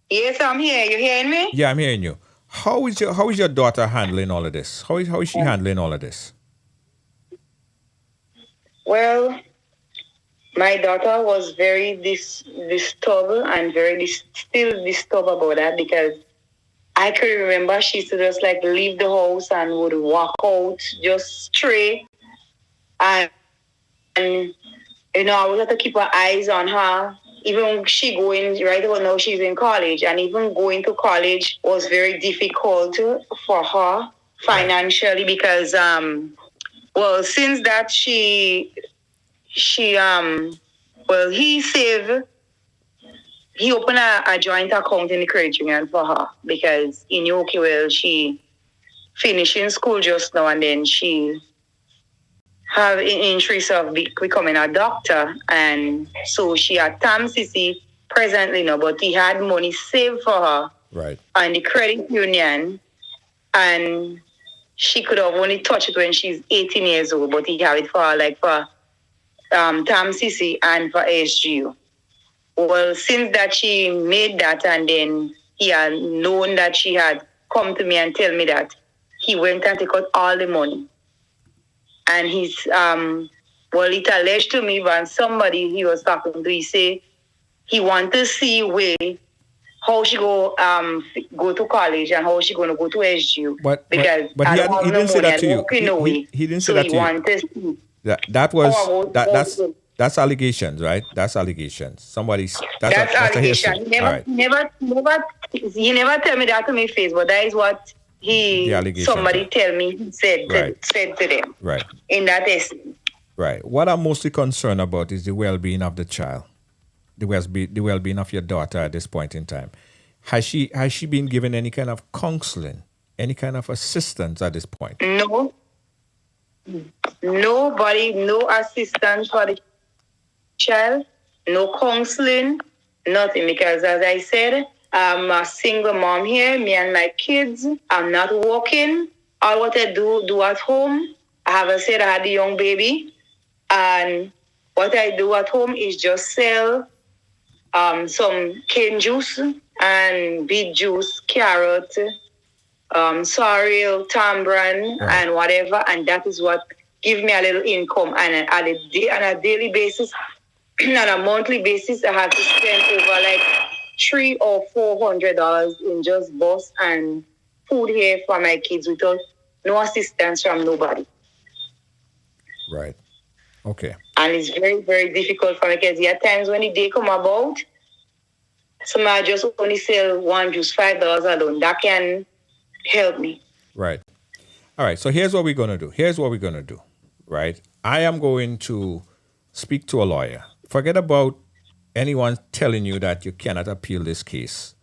Yes, I'm here. You hearing me? Yeah, I'm hearing you. How is your daughter handling all of this? How is she handling all of this? Well, my daughter was very disturbed and still disturbed about that because I could remember she used to just like leave the house and would walk out just straight. And I would have to keep my eyes on her. Even she going, right now she's in college, and even going to college was very difficult for her financially because, since that he opened a joint account in the credit union for her because he knew, okay, well, she finishing school just now and then she have an interest of becoming a doctor. And so she had TAMCC presently now, but he had money saved for her on the credit union. And she could have only touched it when she's 18 years old, but he have it for her, for TAMCC and for SGU. Well, since that she made that and then he had known that she had come to me and tell me that, he went and took out all the money. And he's, it alleged to me when somebody he was talking to, he say he want to see how she go to college and how she going to go to SGU. But he didn't say that to you. He didn't say that to you. That's allegations, right? That's allegations. That's allegation. He never tell me that to my face, but that is what somebody tell me he said to them. Right. In that essence. Right. What I'm mostly concerned about is the well-being of the child, the well-being of your daughter at this point in time. Has she been given any kind of counseling, any kind of assistance at this point? No. Nobody, no assistance for the child, no counseling, nothing. Because as I said, I'm a single mom here, me and my kids. I'm not working. All what I do at home, I haven't said I had a young baby. And what I do at home is just sell some cane juice and beet juice, carrot, sorrel, tamarind, and whatever. And that is what gives me a little income. And on a daily basis, on a monthly basis, I have to spend over like $300 or $400 in just bus and food here for my kids without no assistance from nobody. Right. Okay. And it's very, very difficult for me because there are times when the day come about, so I just only sell one juice, $5 alone. That can help me. Right. All right. So here's what we're going to do. Right. I am going to speak to a lawyer. Forget about anyone telling you that you cannot appeal this case.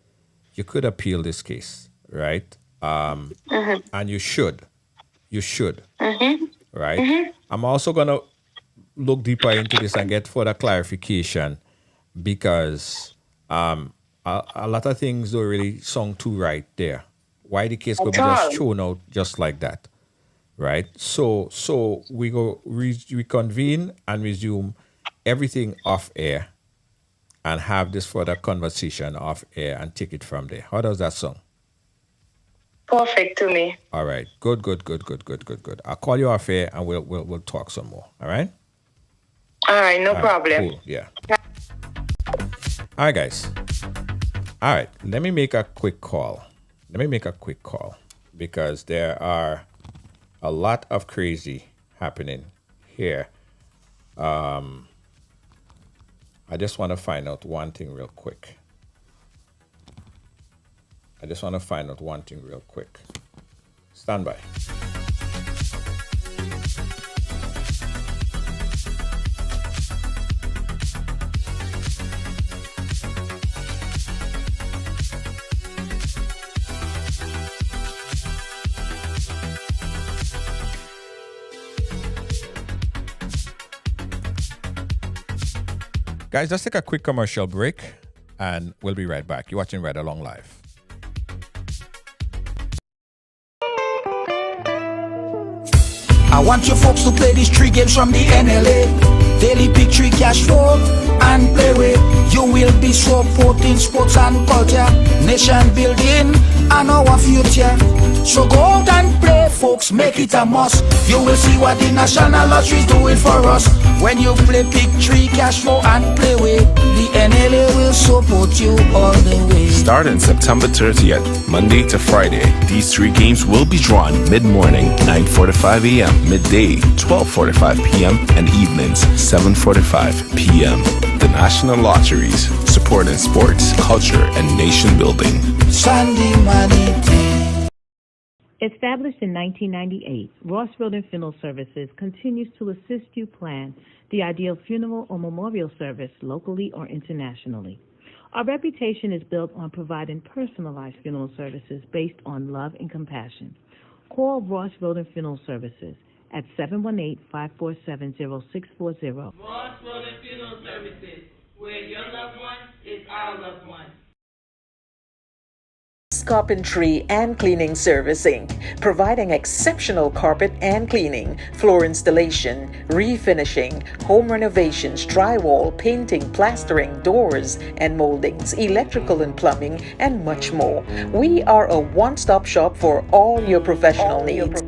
You could appeal this case, right? And you should. Right? I'm also going to look deeper into this and get further clarification because a lot of things don't really sound too right there. Why the case could be just thrown out just like that, right? So we go reconvene and resume everything off air and have this further conversation off air and take it from there. How does that sound? Perfect to me. All right. Good. I'll call you off air and we'll talk some more. All right? All right, no problem. Cool. Yeah. All right, guys. All right. Let me make a quick call because there are a lot of crazy happening here. I just want to find out one thing real quick. Stand by. Guys, let's take a quick commercial break and we'll be right back. You're watching Ride Along Live. I want you folks to play these 3 games from the NLA. Daily Pick 3 cash flow and play with. You will be supporting sports and culture, nation building and our future. So go out and play, folks, make it a must. You will see what the National Lottery is doing for us. When you play Pick 3 cash flow and play with, the NLA will support you all the way. Starting September 30th, Monday to Friday, these 3 games will be drawn mid-morning, 9:45 a.m., midday, 12:45 p.m., and evenings, 7:45 p.m. The National Lotteries, supporting sports, culture, and nation building. Sandy Manite. Established in 1998, Ross Road and Funeral Services continues to assist you plan the ideal funeral or memorial service locally or internationally. Our reputation is built on providing personalized funeral services based on love and compassion. Call Ross Road and Funeral Services at 718-547-0640. Ross Road and Funeral Services, where your loved one is our loved one. Carpentry and Cleaning Service Inc., providing exceptional carpet and cleaning, floor installation, refinishing, home renovations, drywall, painting, plastering, doors and moldings, electrical and plumbing, and much more. We are a one-stop shop for all your professional needs.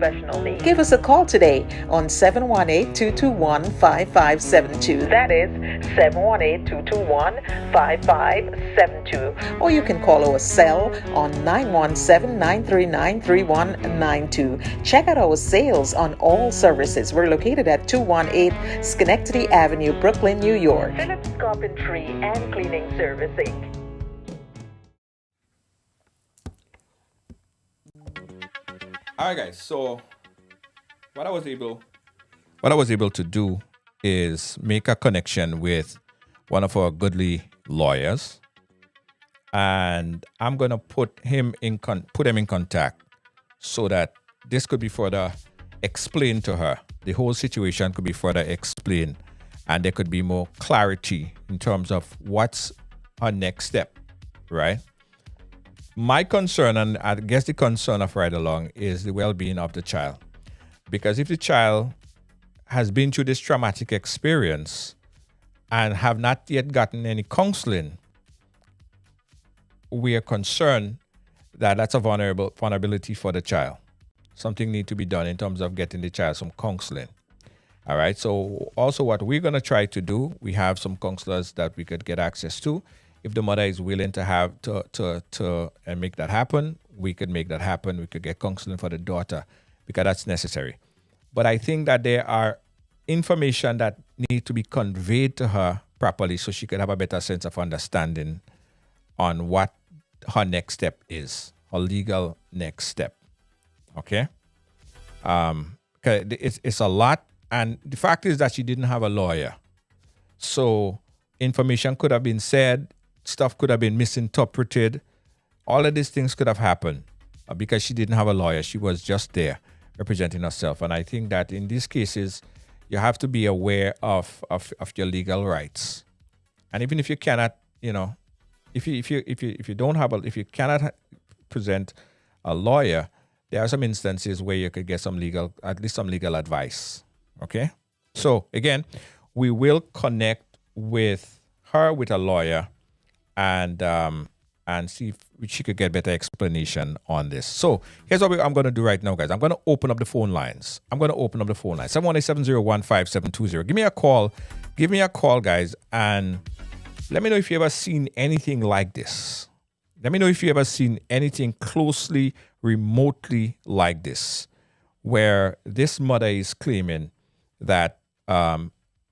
Give us a call today on 718-221-5572. That is 718-221-5572. Or you can call our cell on 917-939-3192. Check out our sales on all services. We're located at 218 Schenectady Avenue, Brooklyn, New York. Phillips Carpentry and Cleaning Service Inc. All right, guys. So what I was able to do is make a connection with one of our goodly lawyers. And I'm gonna put him in contact so that this could be further explained to her. The whole situation could be further explained, and there could be more clarity in terms of what's her next step, right? My concern, and I guess the concern of Ride Along, is the well-being of the child, because if the child has been through this traumatic experience and have not yet gotten any counseling, we are concerned that that's a vulnerability for the child. Something needs to be done in terms of getting the child some counseling. All right. So also what we're going to try to do, we have some counselors that we could get access to. If the mother is willing to have to make that happen, we could make that happen. We could get counseling for the daughter because that's necessary. But I think that there are information that need to be conveyed to her properly so she could have a better sense of understanding on what her next step is, her legal next step. Okay? It's a lot. And the fact is that she didn't have a lawyer. So information could have been said, stuff could have been misinterpreted. All of these things could have happened because she didn't have a lawyer. She was just there representing herself. And I think that in these cases, you have to be aware of your legal rights. And even if you cannot, if you cannot present a lawyer, there are some instances where you could get at least some legal advice. Okay. So again, we will connect with her with a lawyer and see if she could get better explanation on this. So here's what I'm going to do right now, guys. I'm going to open up the phone lines. 718-701-5720. Give me a call. Guys, and let me know if you ever seen anything like this. Let me know if you ever seen anything closely, remotely like this, where this mother is claiming that,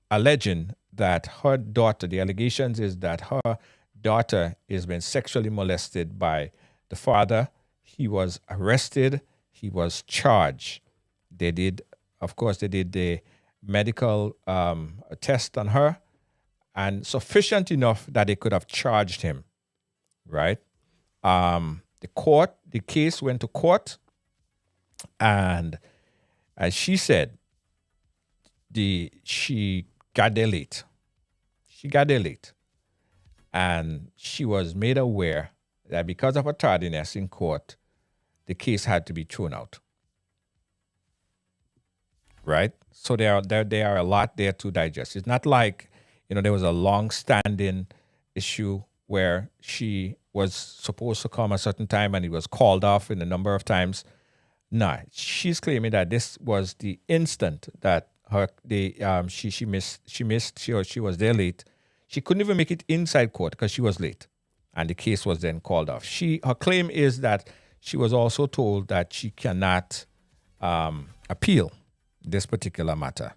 alleging that her daughter, the allegations is that her daughter is being sexually molested by the father. He was arrested. He was charged. They did the medical test on her, and sufficient enough that they could have charged him, right? The case went to court, and as she said, she got there late. She got there late. And she was made aware that because of her tardiness in court, the case had to be thrown out. Right? So there are a lot there to digest. It's not like, there was a long-standing issue where she was supposed to come a certain time and it was called off in a number of times. No, she's claiming that this was the her that she was there late. She couldn't even make it inside court because she was late, and the case was then called off. Her claim is that she was also told that she cannot appeal this particular matter.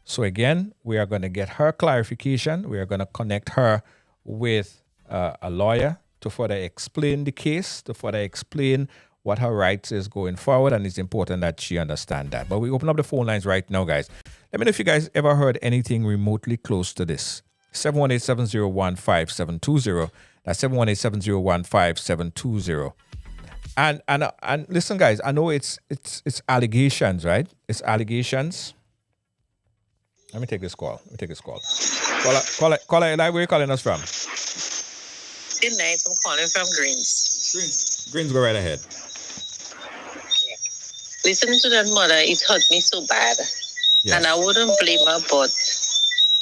So again, we are going to get her clarification. We are going to connect her with a lawyer to further explain the case, to further explain what her rights is going forward, and it's important that she understand that. But we open up the phone lines right now, guys. Let me know if you guys ever heard anything remotely close to this. 718-701-5720. That's 718-701-5720. And listen, guys, I know it's allegations, right? It's allegations. Let me take this call. Caller, where are you calling us from? Good night. I'm calling from Greens. Greens, go right ahead. Listening to that mother, it hurt me so bad. Yes. And I wouldn't blame her, but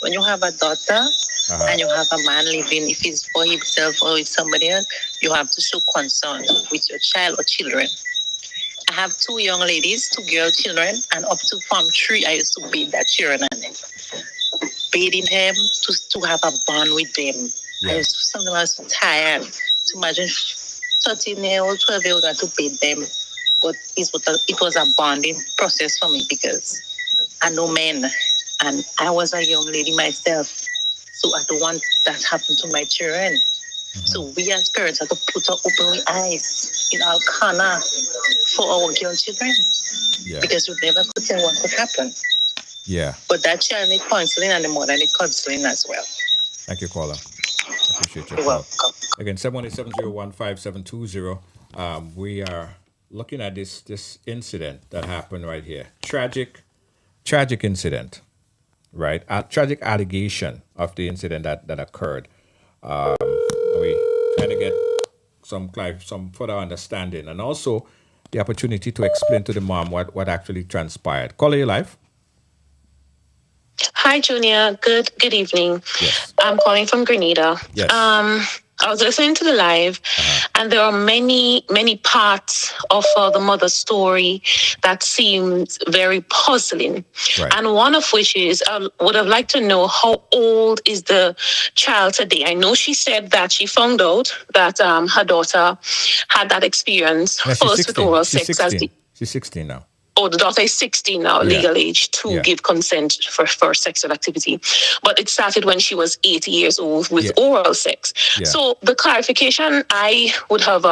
when you have a daughter and you have a man living, if it's for himself or with somebody else, you have to show concern with your child or children. I have 2 young ladies, 2 girl children, and up to Form 3, I used to bathe that children and bathing them to have a bond with them. Yeah. I used to, sometimes I was so tired to imagine 13-year-old, 12-year-old to bathe them. But it was a bonding process for me because I know men and I was a young lady myself. So I don't want that happen to my children. Mm-hmm. So we as parents have to put our open eyes in our corner for our girl children. Yeah. Because you never could tell what could happen. Yeah. But that child needs counseling and the mother needs counseling as well. Thank you, caller. Appreciate your You're call. welcome. Again, 718-701-5720. We are looking at this incident that happened right here. Tragic incident, right? A tragic allegation of the incident that occurred. We trying to get some further understanding and also the opportunity to explain to the mom what actually transpired. Caller, you live? Hi, Junior. Good evening. Yes. I'm calling from Grenada. Yes. I was listening to the live, and there are many parts of the mother's story that seemed very puzzling. Right. And one of which is, I would have liked to know how old is the child today. I know she said that she found out that her daughter had that experience first with oral sex. She's 16 now. Oh, the daughter is 16 now, legal age to give consent for sexual activity. But it started when she was 8 years old with oral sex. Yeah. So the clarification I would have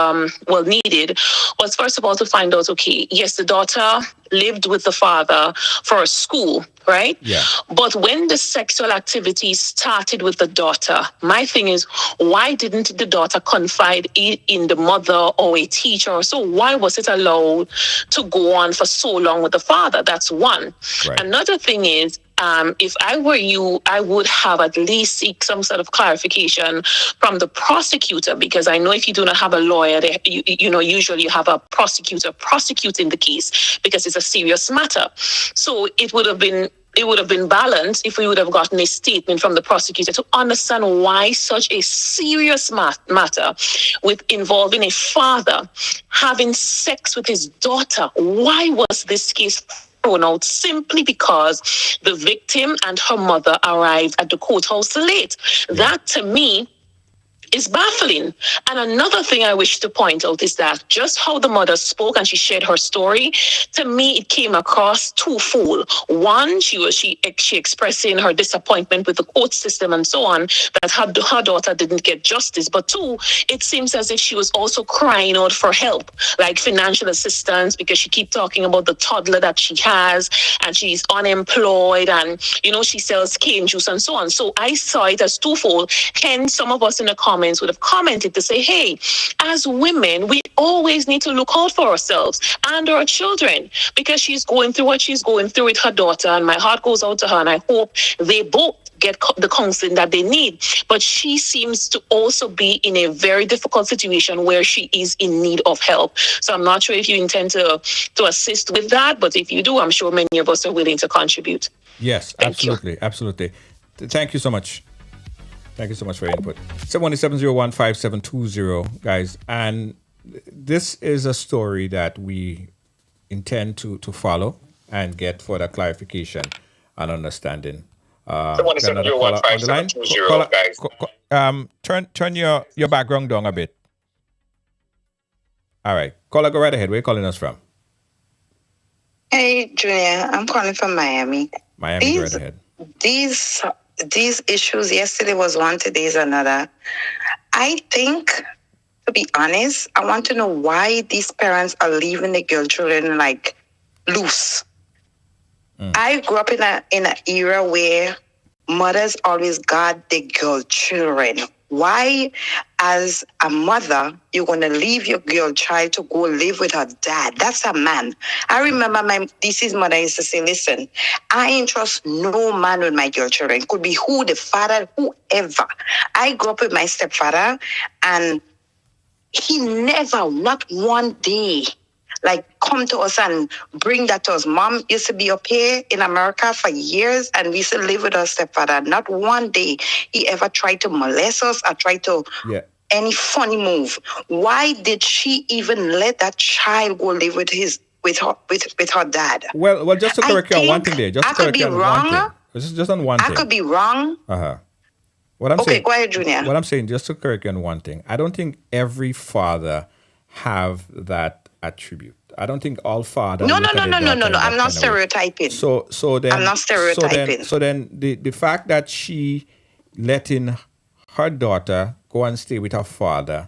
needed was first of all to find out, okay, yes, the daughter lived with the father for a school, right? Yeah. But when the sexual activity started with the daughter, my thing is, why didn't the daughter confide in the mother or a teacher or so? Why was it allowed to go on for so long with the father? That's one. Right. Another thing is, if I were you, I would have at least seek some sort of clarification from the prosecutor, because I know if you do not have a lawyer, usually you have a prosecutor prosecuting the case because it's a serious matter. So it would have been balanced if we would have gotten a statement from the prosecutor to understand why such a serious matter with involving a father having sex with his daughter. Why was this case thrown out? Simply because the victim and her mother arrived at the courthouse late. That to me is baffling. And another thing I wish to point out is that just how the mother spoke and she shared her story, to me it came across twofold. One, she expressing her disappointment with the court system and so on, that her daughter didn't get justice. But two, it seems as if she was also crying out for help, like financial assistance, because she keep talking about the toddler that she has and she's unemployed and, she sells cane juice and so on. So I saw it as twofold. Hence, some of us in the comments would have commented to say, hey, as women, we always need to look out for ourselves and our children, because she's going through what she's going through with her daughter, and my heart goes out to her, and I hope they both get the counseling that they need. But she seems to also be in a very difficult situation where she is in need of help. So I'm not sure if you intend to assist with that, but if you do, I'm sure many of us are willing to contribute. Yes, absolutely. Absolutely. Thank you so much. Thank you so much for your input. 717-015-720, guys. And this is a story that we intend to follow and get further clarification and understanding. 717-015-720, guys. Turn your background down a bit. All right. Caller, go right ahead. Where are you calling us from? Hey, Junior. I'm calling from Miami. Miami, go right ahead. These issues, yesterday was one, today is another. I think, to be honest, I want to know why these parents are leaving the girl children like loose. I grew up in an era where mothers always guard the girl children. Why, as a mother, you're going to leave your girl child to go live with her dad? That's a man. I remember my DC's mother used to say, listen, I ain't trust no man with my girl children. Could be who, the father, whoever. I grew up with my stepfather, and he never, not one day, come to us and bring that to us. Mom used to be up here in America for years, and we used to live with our stepfather. Not one day he ever tried to molest us or try to any funny move. Why did she even let that child go live with her dad? Well, just to correct you on one thing there. Just I to could correct be you on wrong. one thing. Just on one thing. I could be wrong. What I'm saying, go ahead, Junior. What I'm saying, just to correct you on one thing, I don't think every father have that attribute. I don't think all fathers. No. I'm not stereotyping. So then I'm not stereotyping. So then the fact that she letting her daughter go and stay with her father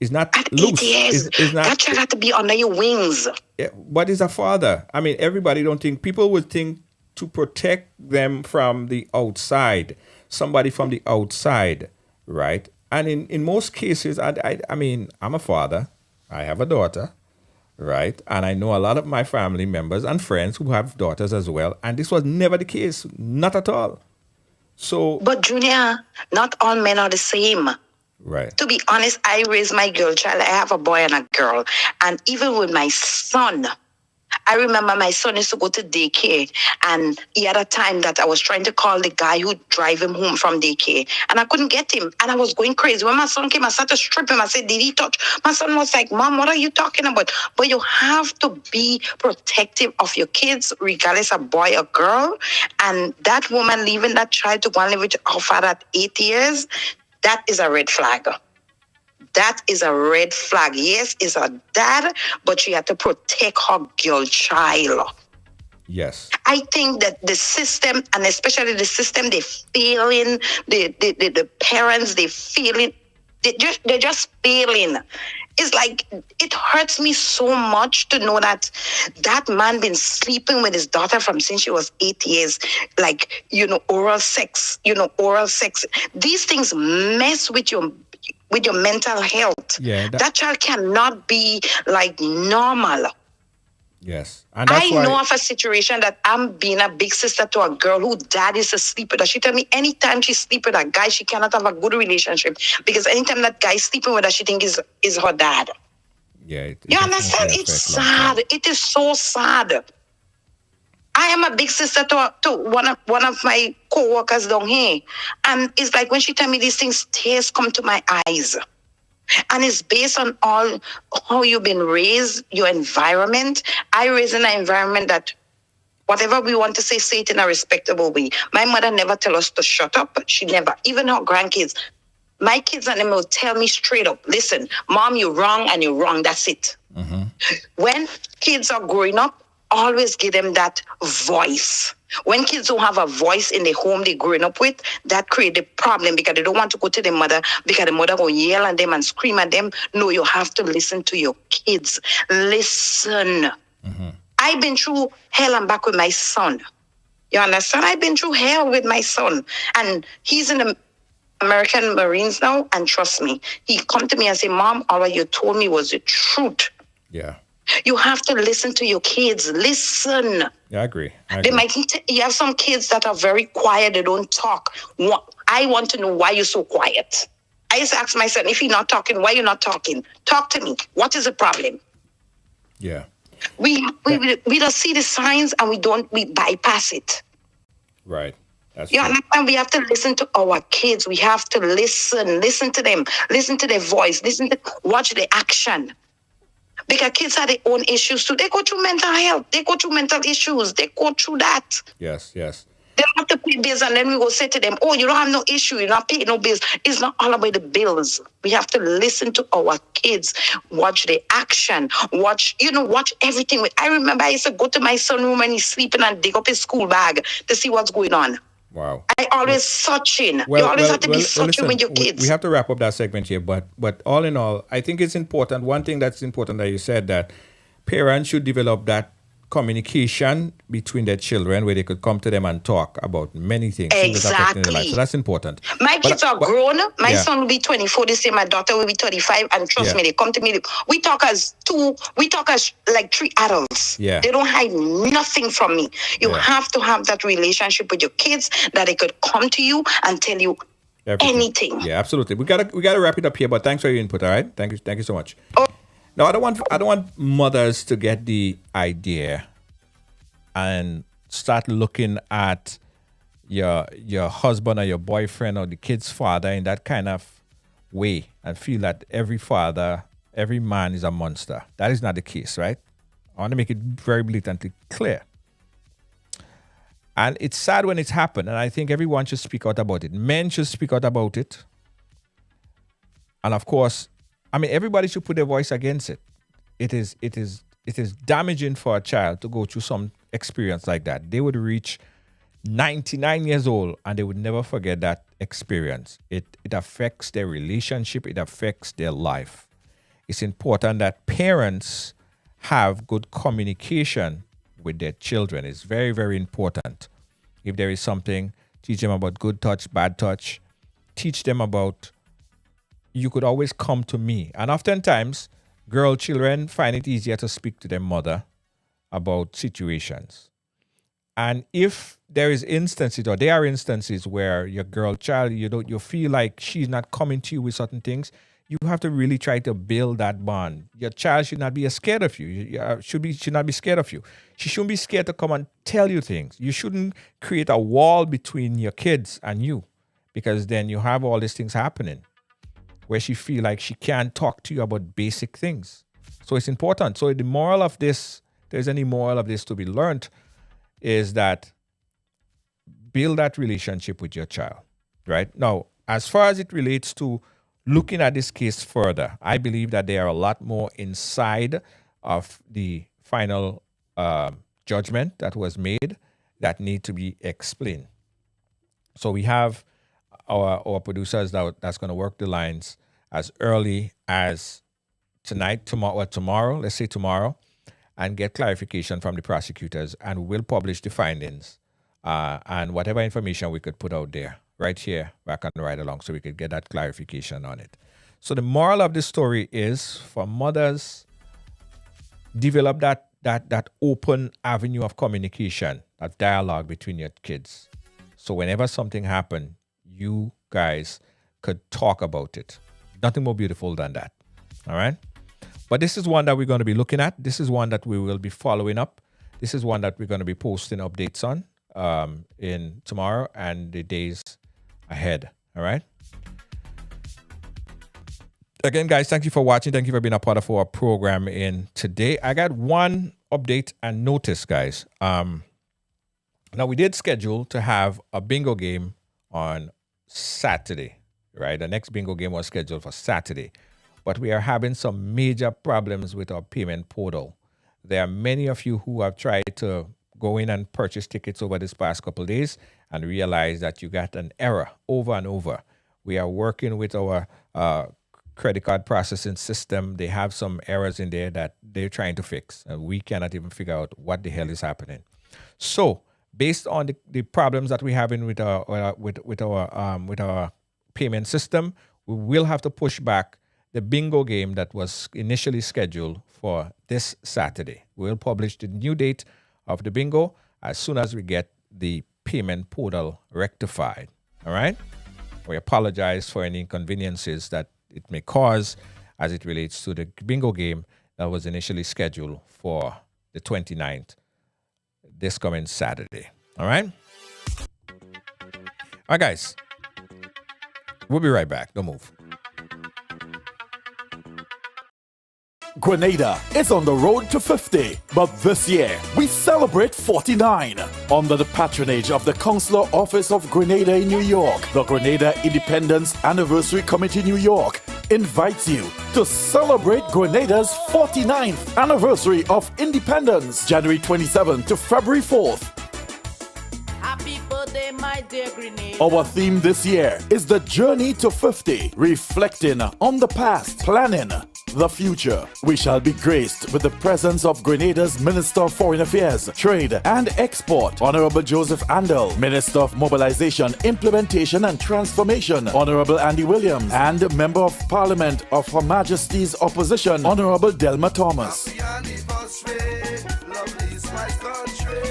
is not at loose. 8 years, Is not, that child had to be under your wings. What is a father? I mean, everybody don't think. People would think to protect them from the outside, somebody from the outside, right? And in most cases, I mean, I'm a father. I have a daughter. Right. And I know a lot of my family members and friends who have daughters as well. And this was never the case. Not at all. So. But Junior, not all men are the same. Right. To be honest, I raised my girl child. I have a boy and a girl. And even with my son, I remember my son used to go to daycare, and he had a time that I was trying to call the guy who drive him home from daycare, and I couldn't get him, and I was going crazy. When my son came, I started to strip him. I said, did he touch? My son was like, Mom, what are you talking about? But you have to be protective of your kids, regardless of boy or girl. And that woman leaving that child to go and live with her father at 8 years, that is a red flag. That is a red flag. Yes, it's her dad, but she had to protect her girl child. Yes. I think that the system, and especially the system, they're failing. The parents, they're failing. They're just failing. It's like, it hurts me so much to know that man been sleeping with his daughter from since she was 8 years. Oral sex. These things mess with your mental health. Yeah, that child cannot be normal. Yes. And that's I know of a situation that I'm being a big sister to a girl who dad is asleep with her. She tell me anytime she sleep with a guy, she cannot have a good relationship, because anytime that guy is sleeping with her, she thinks is her dad. Yeah. You understand? It's sad. It is so sad. I am a big sister to one of my co-workers down here. And it's like when she tell me these things, tears come to my eyes. And it's based on all how you've been raised, your environment. I raised in an environment that whatever we want to say it in a respectable way. My mother never tell us to shut up. She never. Even her grandkids. My kids and them will tell me straight up, listen, Mom, you're wrong and you're wrong. That's it. Mm-hmm. When kids are growing up, always give them that voice. When kids don't have a voice in the home they're growing up with, that creates a problem, because they don't want to go to their mother, because the mother will yell at them and scream at them. No, you have to listen to your kids. Listen. Mm-hmm. I've been through hell and back with my son. You understand? I've been through hell with my son. And he's in the American Marines now, and trust me, he come to me and say, Mom, all what you told me was the truth. Yeah. You have to listen to your kids. Listen. Yeah, I agree. They might. You have some kids that are very quiet. They don't talk. I want to know why you're so quiet. I used to ask my son, if you're not talking, why you're not talking? Talk to me. What is the problem? Yeah. We don't see the signs and we bypass it. Right. That's You true. understand? We have to listen to our kids. We have to listen to them, listen to their voice, watch their action. Because kids have their own issues too. They go through mental health. They go through mental issues. They go through that. Yes. They don't have to pay bills, and then we will say to them, oh, you don't have no issue. You're not paying no bills. It's not all about the bills. We have to listen to our kids, watch their action, watch everything. I remember I used to go to my son's room when he's sleeping and dig up his school bag to see what's going on. Wow. I always searching. You always have to be searching with your kids. We have to wrap up that segment here, but all in all, I think it's important. One thing that's important that you said, that parents should develop that communication between their children where they could come to them and talk about many things. Things that's affecting their life. So that's important. My kids are grown. My son will be 24 this year. My daughter will be 35. And trust me, they come to me. We talk as like three adults. Yeah. They don't hide nothing from me. You have to have that relationship with your kids that they could come to you and tell you anything. Yeah, absolutely. We gotta wrap it up here, but thanks for your input, all right? Thank you so much. No, I don't want mothers to get the idea and start looking at your husband or your boyfriend or the kid's father in that kind of way and feel that every man is a monster. That is not the case, right? I want to make it very blatantly clear. And it's sad when it's happened, and I think everyone should speak out about it. Men should speak out about it. And of course, everybody should put their voice against it. It is damaging for a child to go through some experience like that. They would reach 99 years old and they would never forget that experience. It affects their relationship. It affects their life. It's important that parents have good communication with their children. It's very, very important. If there is something, teach them about good touch, bad touch. Teach them about, you could always come to me. And oftentimes, girl children find it easier to speak to their mother about situations. And if there are instances where your girl child, you feel like she's not coming to you with certain things, you have to really try to build that bond. Your child should not be scared of you. Should not be scared of you. She shouldn't be scared to come and tell you things. You shouldn't create a wall between your kids and you, because then you have all these things happening where she feel like she can't talk to you about basic things. So it's important. So the moral of this, if there's any moral of this to be learned, is that build that relationship with your child, right? Now, as far as it relates to looking at this case further, I believe that there are a lot more inside of the final judgment that was made that need to be explained. So we have our producers that's going to work the lines as early as tomorrow, let's say tomorrow, and get clarification from the prosecutors, and we'll publish the findings and whatever information we could put out there right here back on the Ride Along so we could get that clarification on it. So the moral of this story is for mothers, develop that open avenue of communication, that dialogue between your kids. So whenever something happens, you guys could talk about it. Nothing more beautiful than that. All right? But this is one that we're going to be looking at. This is one that we will be following up. This is one that we're going to be posting updates on in tomorrow and the days ahead. All right? Again, guys, thank you for watching. Thank you for being a part of our program in today. I got one update and notice, guys. Now, we did schedule to have a bingo game on Saturday, right? The next bingo game was scheduled for Saturday, but we are having some major problems with our payment portal. There are many of you who have tried to go in and purchase tickets over this past couple of days and realize that you got an error over and over. We are working with our credit card processing system. They have some errors in there that they're trying to fix, and we cannot even figure out what the hell is happening. So, based on the problems that we're having with our payment system, we will have to push back the bingo game that was initially scheduled for this Saturday. We'll publish the new date of the bingo as soon as we get the payment portal rectified. All right? We apologize for any inconveniences that it may cause as it relates to the bingo game that was initially scheduled for the 29th, this coming Saturday. All right? All right, guys. We'll be right back. Don't move. Grenada is on the road to 50, but this year we celebrate 49. Under the patronage of the Consular Office of Grenada in New York, the Grenada Independence Anniversary Committee New York invites you to celebrate Grenada's 49th anniversary of independence, January 27th to February 4th. Happy birthday, my dear Grenada. Our theme this year is the journey to 50, reflecting on the past, planning the future. We shall be graced with the presence of Grenada's Minister of Foreign Affairs, Trade and Export, Honorable Joseph Andel, Minister of Mobilization, Implementation and Transformation, Honorable Andy Williams, and Member of Parliament of Her Majesty's Opposition, Honorable Delma Thomas.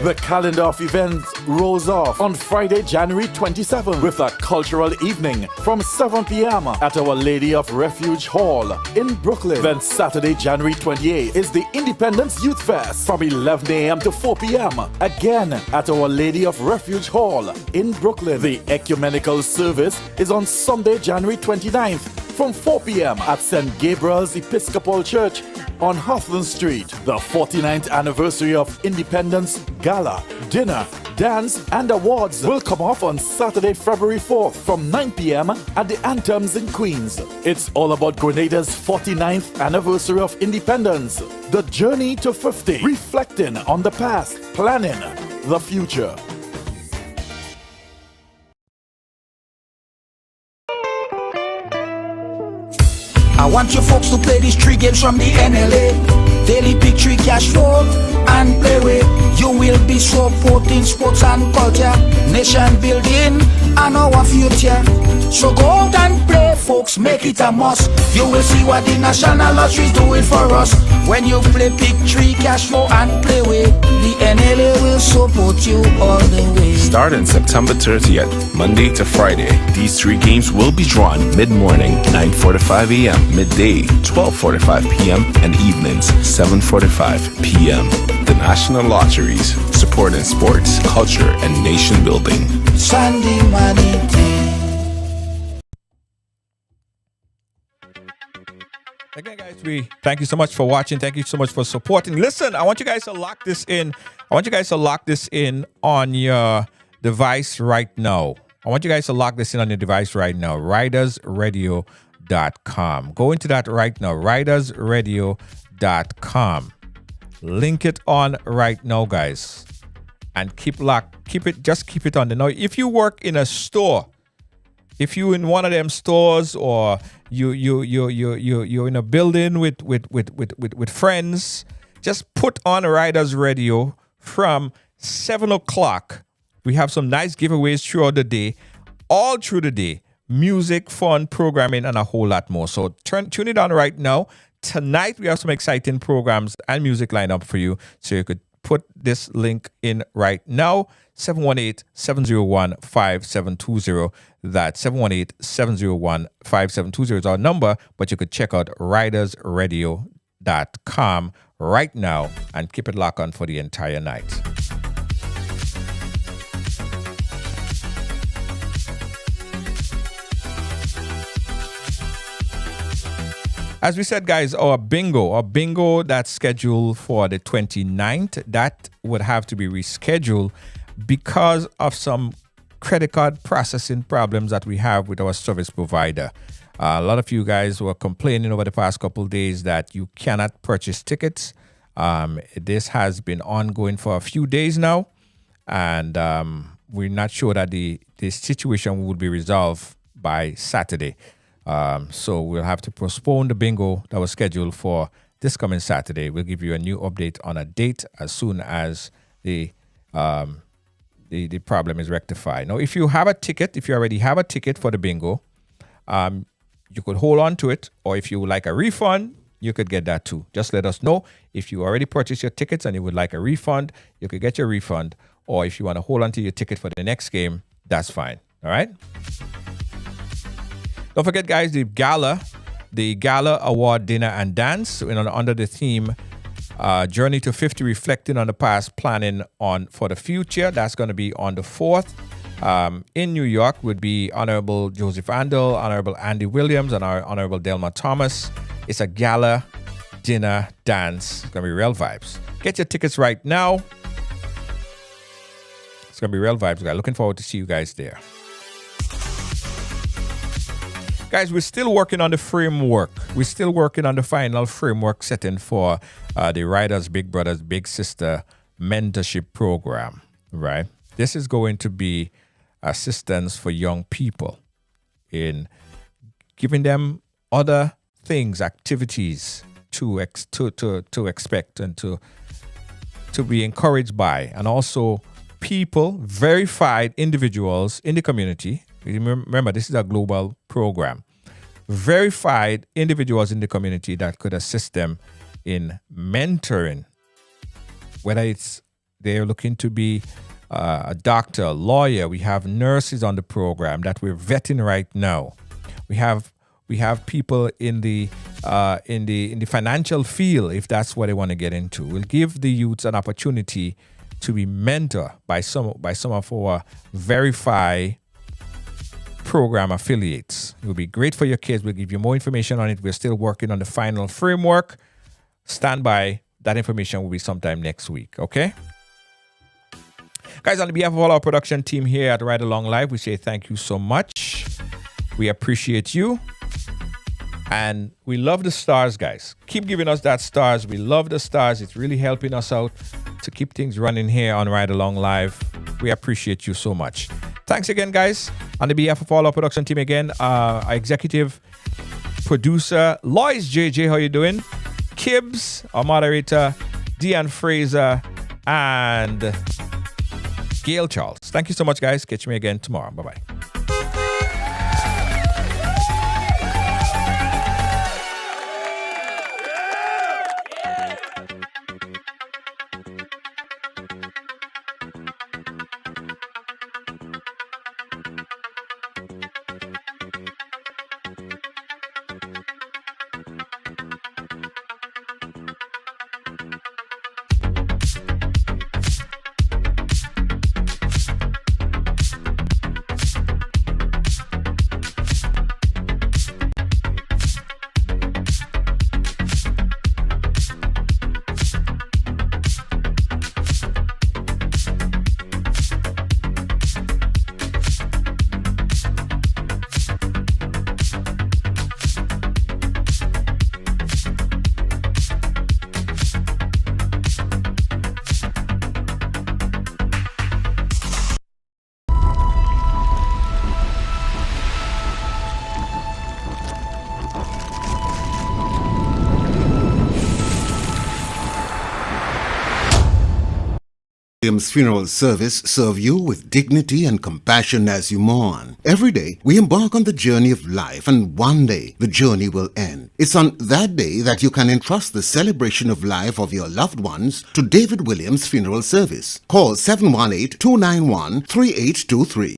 The calendar of events rolls off on Friday, January 27th with a cultural evening from 7 p.m. at Our Lady of Refuge Hall in Brooklyn. Then Saturday, January 28th is the Independence Youth Fest from 11 a.m. to 4 p.m. again at Our Lady of Refuge Hall in Brooklyn. The ecumenical service is on Sunday, January 29th from 4 p.m. at St. Gabriel's Episcopal Church on Hawthorne Street. The 49th anniversary of Independence Gala, dinner, dance, and awards will come off on Saturday, February 4th from 9 p.m. at the Anthems in Queens. It's all about Grenada's 49th anniversary of independence. The journey to 50, reflecting on the past, planning the future. I want you folks to play these 3 games from the NLA. Daily Pick 3 cash flow and play with. You will be supporting sports and culture, nation building and our future. So go out and play, folks, make it a must. You will see what the National Lottery is doing for us. When you play Pick 3 cash flow and play with, the NLA will support you all the way. Starting September 30th, Monday to Friday, these 3 games will be drawn mid-morning, 9:45 a.m., midday, 12:45 p.m., and evenings, 7:45 p.m. The National Lotteries, supporting sports, culture, and nation building. Sandy Manite. Again, guys, we thank you so much for watching. Thank you so much for supporting. Listen, I want you guys to lock this in. I want you guys to lock this in on your device right now. I want you guys to lock this in on your device right now. RidersRadio.com. Go into that right now. RidersRadio.com. Link it on right now, guys. And keep it. Just keep it on the now. If you work in a store, if you in one of them stores, or you're in a building with friends, just put on Riders Radio from 7 o'clock. We have some nice giveaways throughout the day, all through the day. Music, fun, programming, and a whole lot more. So tune it on right now. Tonight we have some exciting programs and music lined up for you, so you could put this link in right now. 718-701-5720. That's 718-701-5720 is our number, but you could check out ridersradio.com right now and keep it locked on for the entire night. As we said, guys, our bingo that's scheduled for the 29th, that would have to be rescheduled because of some credit card processing problems that we have with our service provider. A lot of you guys were complaining over the past couple of days that you cannot purchase tickets. This has been ongoing for a few days now, and we're not sure that the situation would be resolved by Saturday. So we'll have to postpone the bingo that was scheduled for this coming Saturday. We'll give you a new update on a date as soon as the problem is rectified. Now, if you have a ticket, if you already have a ticket for the bingo, you could hold on to it, or if you would like a refund, you could get that too. Just let us know. If you already purchased your tickets and you would like a refund, you could get your refund. Or if you want to hold on to your ticket for the next game, that's fine. All right? Don't forget, guys, the gala award dinner and dance under the theme Journey to 50, reflecting on the past, planning for the future. That's going to be on the 4th. In New York would be Honorable Joseph Andel, Honorable Andy Williams, and our Honorable Delma Thomas. It's a gala dinner dance. It's going to be real vibes. Get your tickets right now. It's going to be real vibes, guys. Looking forward to see you guys there. Guys, we're still working on the framework. We're still working on the final framework setting for the Riders Big Brothers Big Sister mentorship program, right? This is going to be assistance for young people in giving them other things, activities to expect and to be encouraged by, and also people, verified individuals in the community. Remember, this is a global program. Verified individuals in the community that could assist them in mentoring, whether it's they're looking to be a doctor, a lawyer. We have nurses on the program that we're vetting right now. We have people in the financial field, if that's what they want to get into. We'll give the youths an opportunity to be mentored by some of our verified program affiliates. It will be great for your kids. We'll give you more information on it. We're still working on the final framework. Stand by. That information will be sometime next week. Okay? Guys, on behalf of all our production team here at Ride Along Live, we say thank you so much. We appreciate you. And we love the stars, guys. Keep giving us that stars. We love the stars. It's really helping us out to keep things running here on Ride Along Live. We appreciate you so much. Thanks again, guys. On behalf of all our production team again, our executive producer, Lois JJ, how you doing? Kibbs, our moderator, Deanne Fraser, and Gail Charles. Thank you so much, guys. Catch me again tomorrow. Bye-bye. Williams Funeral Service serve you with dignity and compassion as you mourn. Every day, we embark on the journey of life, and one day, the journey will end. It's on that day that you can entrust the celebration of life of your loved ones to David Williams Funeral Service. Call 718-291-3823.